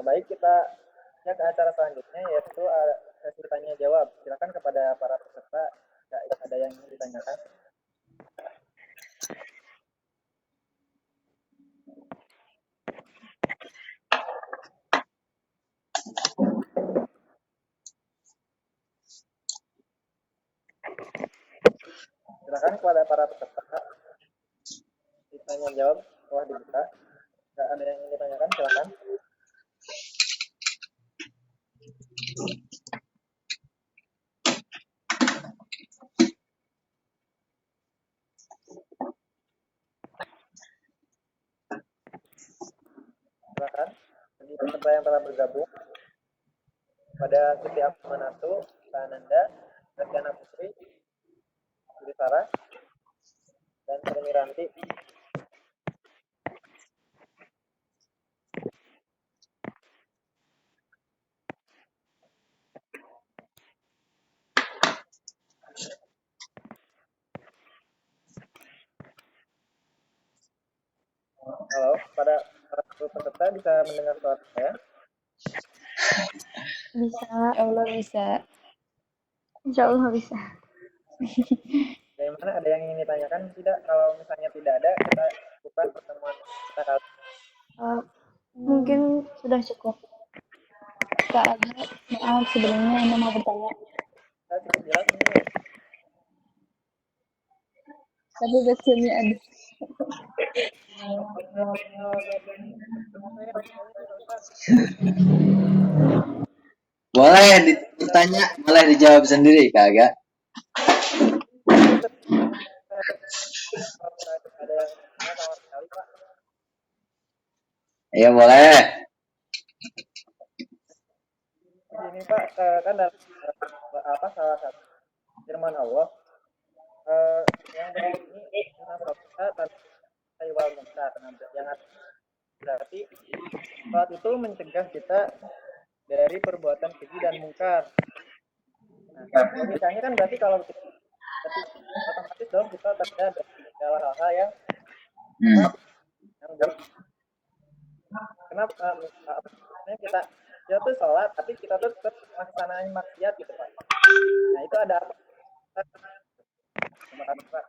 Baik, kita ke acara selanjutnya yaitu sesi tanya jawab. Silakan kepada para peserta jika ada yang ingin ditanyakan. Silakan kepada para peserta ditanya jawab telah dibuka. Jika ada yang ingin ditanyakan silakan. Silakan bagi peserta yang telah bergabung pada Siti Amanatu, Ananda, Ratiana Putri, Sri Sarah, dan Ranti. peserta bisa mendengar suara saya?
Bisa. Allah bisa. Insya Allah bisa.
Bagaimana, ada yang ingin ditanyakan tidak? Kalau misalnya tidak ada, kita bukan pertemuan kita kali.
Mungkin sudah cukup. Kak Aga, maaf sebelumnya Anda mau bertanya.
Saya cukup jelas ini.
Tapi backsoundnya ada.
Boleh ditanya, boleh dijawab sendiri kagak?
Ada yang sama sekali, Pak.
Ya boleh.
Begini Pak, kan dalam salah satu firman Allah yang berbunyi inna sholata tanha wal munkar. Yang berarti salat itu mencegah kita dari perbuatan keji dan mungkar. Nah, logikanya kan berarti kalau kita otomatis dong kita terhindar dari segala hal-hal yang buruk. Kenapa kita tuh sholat tapi kita tuh tetap melaksanakan maksiat gitu Pak? Nah itu ada apa? Terima kasih Pak.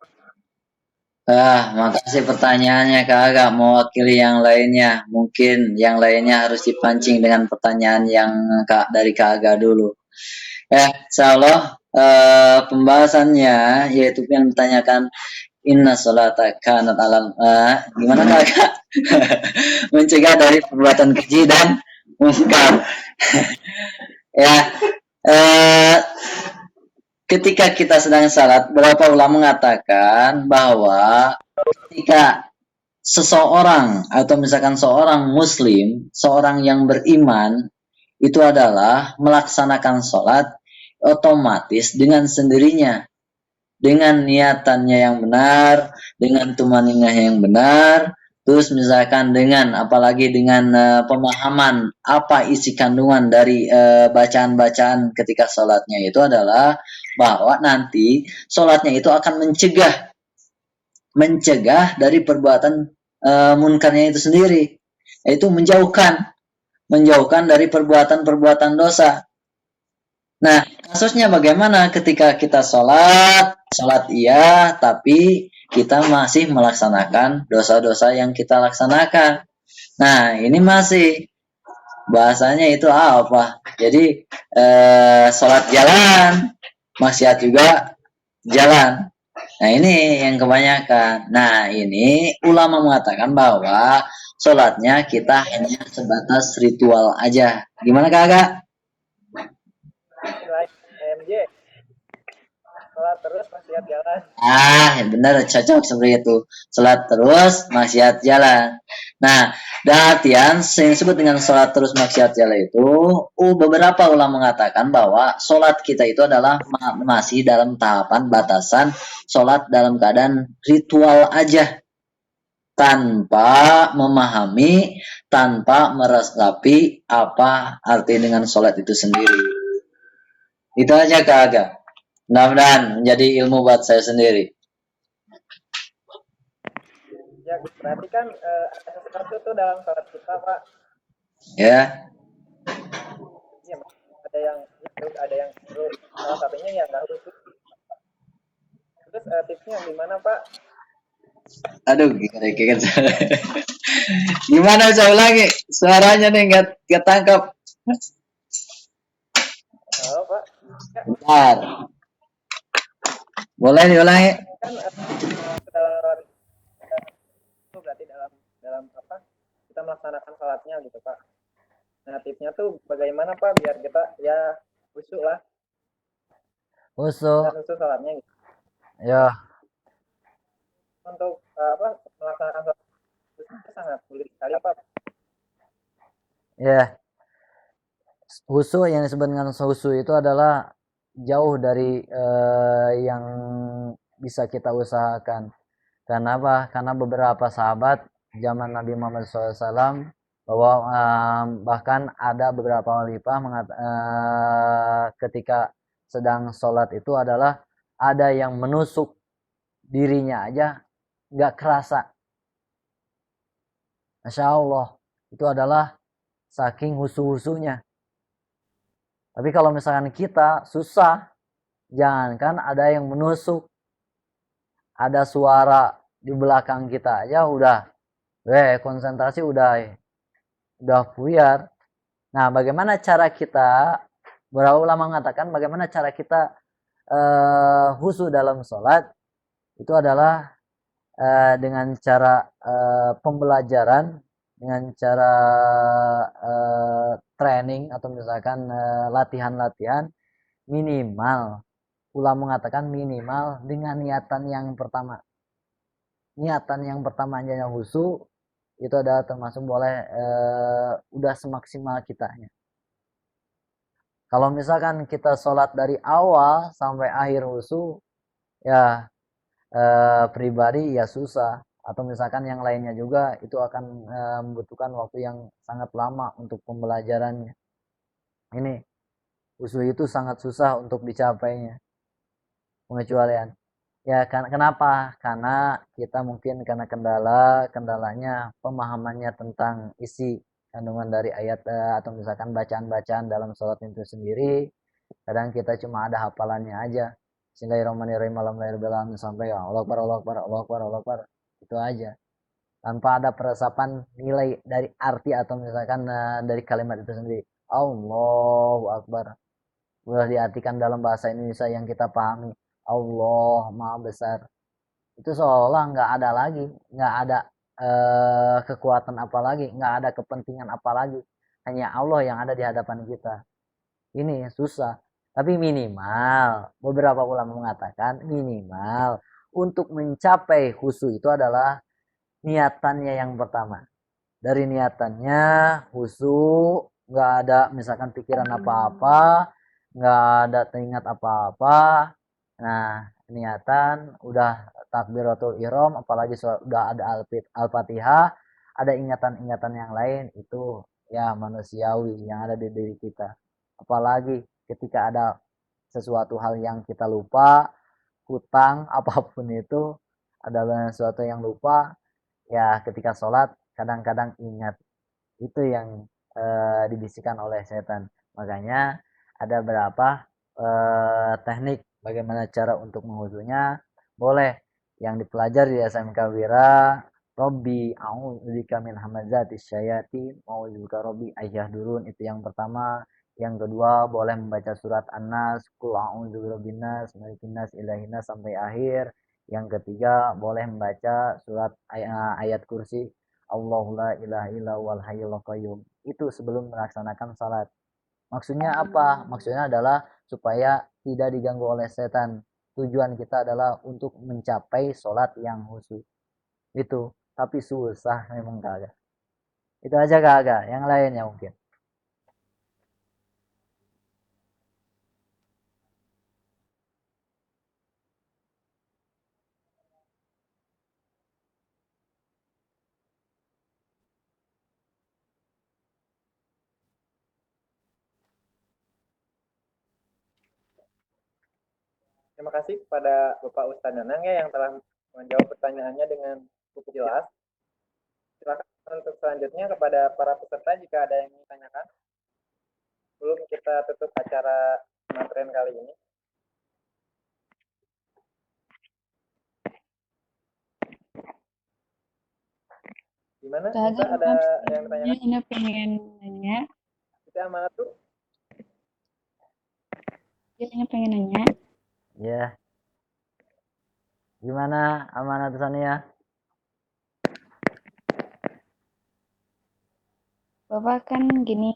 Makasih pertanyaannya kagak mewakili yang lainnya. Mungkin yang lainnya harus dipancing dengan pertanyaan yang dari kagak dulu. Insyaallah pembahasannya yaitu yang ditanyakan inna sholata kanat alal gimana kagak mencegah dari perbuatan keji dan mungkar. Ketika kita sedang salat, beberapa ulama mengatakan bahwa ketika seseorang atau misalkan seorang muslim, seorang yang beriman itu adalah melaksanakan sholat otomatis dengan sendirinya, dengan niatannya yang benar, dengan tumaningah yang benar, terus misalkan dengan apalagi dengan pemahaman apa isi kandungan dari bacaan-bacaan ketika sholatnya itu adalah bahwa nanti sholatnya itu akan mencegah dari perbuatan munkarnya itu sendiri, yaitu menjauhkan dari perbuatan-perbuatan dosa. Nah, kasusnya bagaimana ketika kita sholat iya, tapi kita masih melaksanakan dosa-dosa yang kita laksanakan. Nah, ini masih bahasanya itu apa? Jadi sholat jalan, maksiat juga jalan. Nah, ini yang kebanyakan. Nah, ini ulama mengatakan bahwa sholatnya kita hanya sebatas ritual aja. Gimana kagak?
MJ sholat terus maksiat jalan.
Benar, cocok seperti itu. Sholat terus maksiat jalan. Nah, artian yang disebut dengan sholat terus maksiat jalan itu, beberapa ulama mengatakan bahwa sholat kita itu adalah masih dalam tahapan batasan sholat dalam keadaan ritual aja, tanpa memahami, tanpa meresapi apa arti dengan sholat itu sendiri. Itu aja kagak. Mudah-mudahan menjadi ilmu buat saya sendiri.
Ya, berarti kan ada sesuatu itu dalam sholat kita, Pak.
Ya.
Iya, ada yang harus, salah satunya yang nggak harus. Terus tipsnya gimana, Pak?
Aduh, gimana saya ulangi? Suaranya nih nggak tangkap.
Halo, Pak. Ya.
Bentar. Boleh diulangi?
Kan itu berarti dalam apa? Kita melaksanakan sholatnya gitu, Pak. Nah, tipsnya tuh bagaimana, Pak, biar kita ya khusyuk lah.
Khusyuk.
Khusyuk sholatnya gitu.
Ya.
Untuk melaksanakan sholat itu sangat sulit sekali, Pak.
Ya. Khusyuk yang disebut dengan khusyuk itu adalah jauh dari yang bisa kita usahakan. Karena apa? Karena beberapa sahabat zaman Nabi Muhammad SAW bahwa bahkan ada beberapa khalifah ketika sedang sholat itu adalah ada yang menusuk dirinya aja nggak kerasa. Masya Allah, Itu adalah saking husu-husunya. Tapi kalau misalkan kita susah, jangankan ada yang menusuk, ada suara di belakang kita aja udah, konsentrasi udah buyar. Nah, bagaimana cara kita? Beberapa ulama mengatakan bagaimana cara kita khusyuk dalam sholat itu adalah dengan cara pembelajaran, dengan cara training atau misalkan latihan-latihan minimal. Ulama mengatakan minimal dengan niatan yang pertama. Niatan yang pertama aja yang khusyuk itu adalah termasuk boleh udah semaksimal kitanya. Kalau misalkan kita sholat dari awal sampai akhir khusyuk, ya pribadi ya susah. Atau misalkan yang lainnya juga itu akan membutuhkan waktu yang sangat lama untuk pembelajarannya. Ini khusyuk itu sangat susah untuk dicapainya, pengecualian. Ya kenapa? Karena kita mungkin karena kendalanya pemahamannya tentang isi kandungan dari ayat atau misalkan bacaan-bacaan dalam sholat itu sendiri. Kadang kita cuma ada hafalannya aja. Bismillahirrahmanirrahim alhamdulillah sampai Allah Akbar Allah Akbar Allah Akbar Allah Akbar. Itu aja. Tanpa ada peresapan nilai dari arti atau misalkan dari kalimat itu sendiri. Allahu Akbar. Sudah diartikan dalam bahasa Indonesia yang kita pahami. Allah Maha Besar. Itu seolah nggak ada lagi, nggak ada kekuatan apa lagi, nggak ada kepentingan apa lagi. Hanya Allah yang ada di hadapan kita. Ini susah. Tapi minimal, beberapa ulama mengatakan minimal untuk mencapai khusyuk itu adalah niatannya yang pertama. Dari niatannya khusyuk, nggak ada misalkan pikiran apa-apa, nggak ada teringat apa-apa. Nah, niatan udah takbiratul ihram, apalagi sudah ada al-fatihah, ada ingatan-ingatan yang lain itu ya manusiawi yang ada di diri kita. Apalagi ketika ada sesuatu hal yang kita lupa, hutang apapun itu adalah sesuatu yang lupa, ya ketika sholat kadang-kadang ingat. Itu yang dibisikkan oleh setan. Makanya ada berapa teknik bagaimana cara untuk menghusunya. Boleh yang dipelajari di SMK Wira, Robbi a'udzubika min hamazatis syayatin, a'udzubika Robbi ayyahdurun, itu yang pertama. Yang kedua boleh membaca surat An-Nas, Qul a'udzu birabbin nas, malikin nas, ilahin nas sampai akhir. Yang ketiga boleh membaca surat ayat kursi, Allahu la ilaha illa wal hayyul qayyum. Itu sebelum melaksanakan salat. Maksudnya apa? Maksudnya adalah supaya tidak diganggu oleh setan. Tujuan kita adalah untuk mencapai salat yang khusyuk. Itu, tapi susah memang kagak. Itu aja kagak, yang lainnya mungkin.
Terima kasih kepada Bapak Ustadz Danang ya yang telah menjawab pertanyaannya dengan cukup jelas. Silakan untuk selanjutnya kepada para peserta jika ada yang ingin ditanyakan. Sebelum kita tutup acara pesantren kali ini. Gimana? Kita ada yang ditanyakan?
Ini pengen nanya.
Kita amanat tuh.
Ini pengen nanya.
Ya. Gimana amanat Sania?
Bapak kan gini,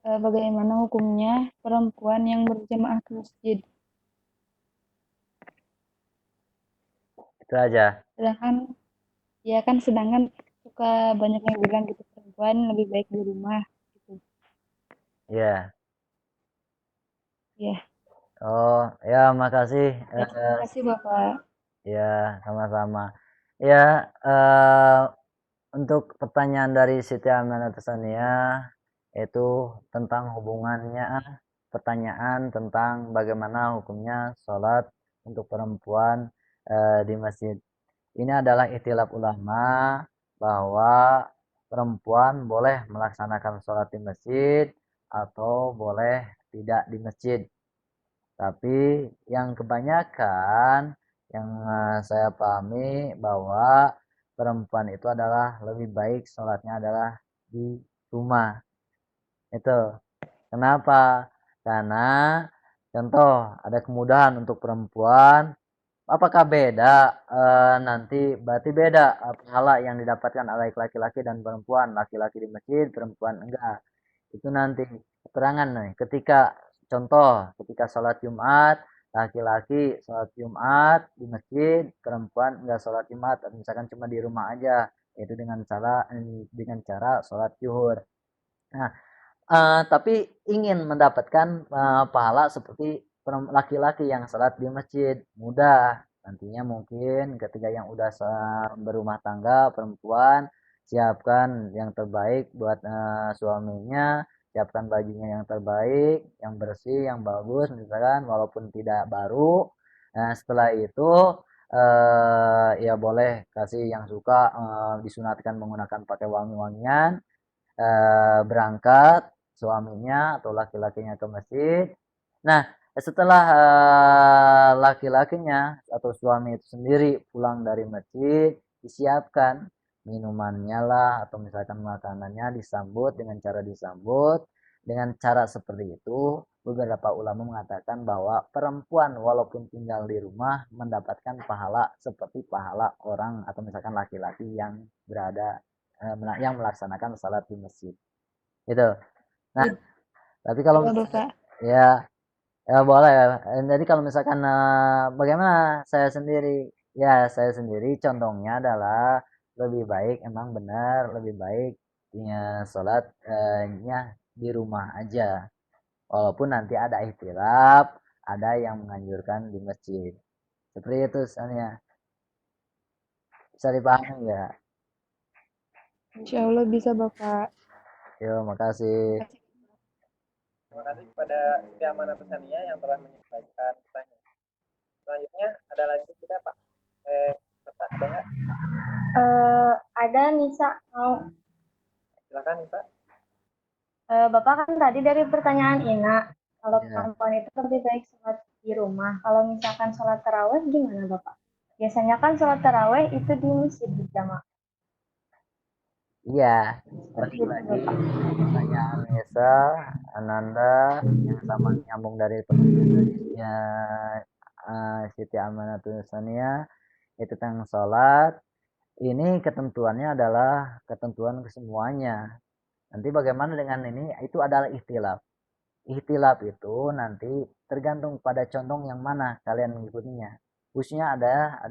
bagaimana hukumnya perempuan yang berjamaah ke masjid?
Itu aja.
Sedangkan suka banyak yang bilang gitu perempuan lebih baik di rumah gitu.
Ya.
Ya.
Oh, ya makasih.
Terima kasih Bapak.
Ya, sama-sama. Ya, untuk pertanyaan dari Siti Aminah Sania yaitu tentang hubungannya, pertanyaan tentang bagaimana hukumnya sholat untuk perempuan di masjid. Ini adalah ikhtilaf ulama bahwa perempuan boleh melaksanakan sholat di masjid atau boleh tidak di masjid. Tapi yang kebanyakan yang saya pahami bahwa perempuan itu adalah lebih baik sholatnya adalah di rumah. Itu kenapa? Karena contoh ada kemudahan untuk perempuan. Apakah beda? Nanti berarti beda pahala yang didapatkan oleh laki-laki dan perempuan. Laki-laki di masjid, perempuan enggak. Itu nanti keterangan nih. Ketika sholat Jumat, laki-laki sholat Jumat di masjid, perempuan enggak sholat Jumat, misalkan cuma di rumah aja. Itu dengan cara sholat zuhur. Nah, tapi ingin mendapatkan pahala seperti laki-laki yang sholat di masjid, mudah. Nantinya mungkin ketika yang udah berumah tangga, perempuan siapkan yang terbaik buat suaminya, siapkan bajunya yang terbaik, yang bersih, yang bagus, misalkan walaupun tidak baru. Nah, setelah itu ya boleh kasih yang suka disunatkan menggunakan pakai wangi-wangian, berangkat suaminya atau laki-lakinya ke masjid. Nah, setelah laki-lakinya atau suami itu sendiri pulang dari masjid, disiapkan minumannya lah atau misalkan makanannya, disambut dengan cara seperti itu. Beberapa ulama mengatakan bahwa perempuan walaupun tinggal di rumah mendapatkan pahala seperti pahala orang atau misalkan laki-laki yang berada yang melaksanakan salat di masjid. Itu. Nah, tapi kalau
Ya, Bapak.
ya boleh. Jadi kalau misalkan bagaimana saya sendiri? Ya, saya sendiri contohnya adalah lebih baik emang benar lebih baik sholatnya di rumah aja. Walaupun nanti ada ikhtilaf, ada yang menganjurkan di masjid. Seperti itu soalnya. Bisa dipahami nggak?
Insya Allah bisa, Bapak.
Yo, makasih.
Terima kasih kepada Siti Amanah Tusania yang telah menyampaikan pertanyaan. Selanjutnya ada lagi kita Pak. Bapak ada nggak?
Ada Nisa mau.
Silakan Pak.
Bapak kan tadi dari pertanyaan Ina, kalau
Ya.
perempuan itu lebih baik sholat di rumah. Kalau misalkan sholat taraweh gimana Bapak? Biasanya kan sholat taraweh itu di masjid berjamaah.
Iya,
Seperti
balik
itu
lagi
Bapak.
pertanyaan Nisa, Ananda yang sama nyambung dari pertanyaan dari Siti Amanatul Sania itu tentang sholat. Ini ketentuannya adalah ketentuan kesemuanya. Nanti bagaimana dengan ini? Itu adalah ikhtilaf. Ikhtilaf itu nanti tergantung pada condong yang mana kalian mengikutinya. Khususnya ada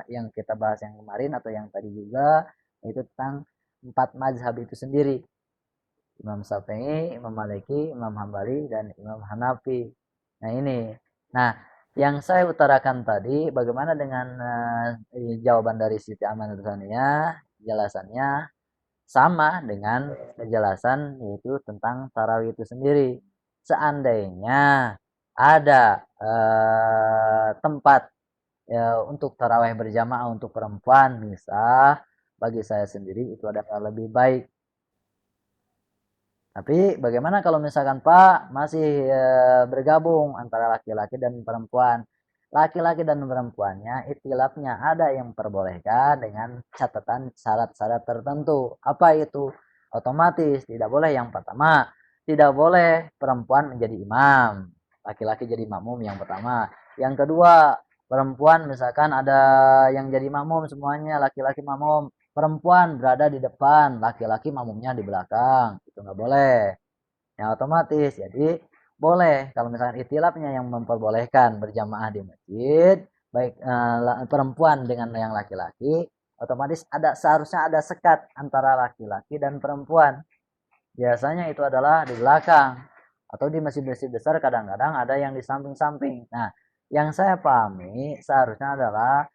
yang kita bahas yang kemarin atau yang tadi juga, itu tentang 4 mazhab itu sendiri. Imam Syafi'i, Imam Maliki, Imam Hambali, dan Imam Hanafi. Nah ini. Nah, yang saya utarakan tadi, bagaimana dengan jawaban dari Siti Amanah Tsaniyah? Jelasannya sama dengan kejelasan yaitu tentang tarawih itu sendiri. Seandainya ada tempat untuk tarawih berjamaah untuk perempuan bisa, bagi saya sendiri itu adalah lebih baik. Tapi bagaimana kalau misalkan Pak masih bergabung antara laki-laki dan perempuan? Laki-laki dan perempuannya ikhtilafnya ada yang perbolehkan dengan catatan syarat-syarat tertentu. Apa itu? Otomatis tidak boleh yang pertama, tidak boleh perempuan menjadi imam, laki-laki jadi makmum yang pertama. Yang kedua, perempuan misalkan ada yang jadi makmum semuanya laki-laki makmum, perempuan berada di depan, laki-laki makmumnya di belakang, itu nggak boleh. Yang otomatis jadi boleh kalau misalkan ikhtilafnya yang memperbolehkan berjamaah di masjid, baik perempuan dengan yang laki-laki, otomatis seharusnya ada sekat antara laki-laki dan perempuan. Biasanya itu adalah di belakang atau di masjid-masjid besar kadang-kadang ada yang di samping-samping. Nah, yang saya pahami seharusnya adalah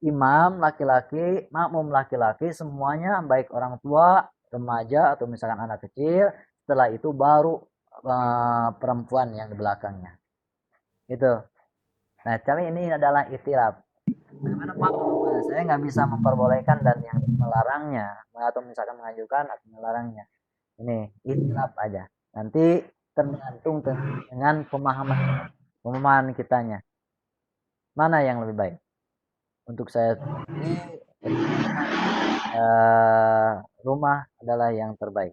imam laki-laki, makmum laki-laki, semuanya baik orang tua, remaja atau misalkan anak kecil. Setelah itu baru perempuan yang di belakangnya. Itu. Nah, tapi ini adalah ikhtilaf. Bagaimana Pak? Saya saya nggak bisa memperbolehkan dan yang melarangnya atau misalkan mengajukan atau melarangnya. Ini ikhtilaf aja. Nanti tergantung dengan pemahaman kitanya. Mana yang lebih baik? Untuk saya sendiri, rumah adalah yang terbaik.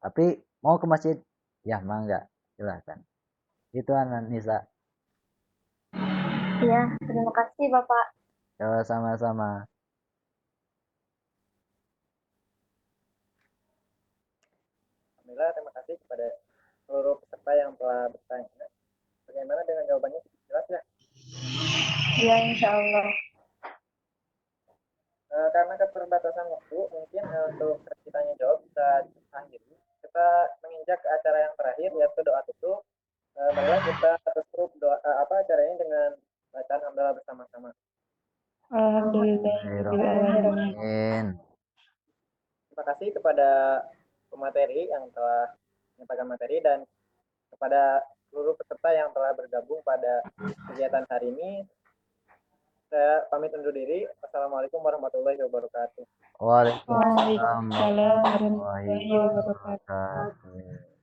Tapi mau ke masjid, ya mangga, silahkan. Itu Nisa.
Iya, terima kasih Bapak.
Sama-sama.
Alhamdulillah, terima kasih kepada seluruh peserta yang telah bertanya. Bagaimana dengan jawabannya? Jelas ya?
Iya, insya Allah.
Karena keterbatasan waktu, mungkin untuk sesi tanya jawab kita akhiri. Kita menginjak ke acara yang terakhir, yaitu doa tutup. Marilah kita tutup doa acara ini dengan bacaan hamdalah bersama-sama.
Alhamdulillahirobbilalamin.
Terima kasih kepada pemateri yang telah menyampaikan materi dan kepada seluruh peserta yang telah bergabung pada kegiatan hari ini. Saya pamit undur diri. Wassalamualaikum warahmatullahi wabarakatuh.
Waalaikumsalam
warahmatullahi wabarakatuh.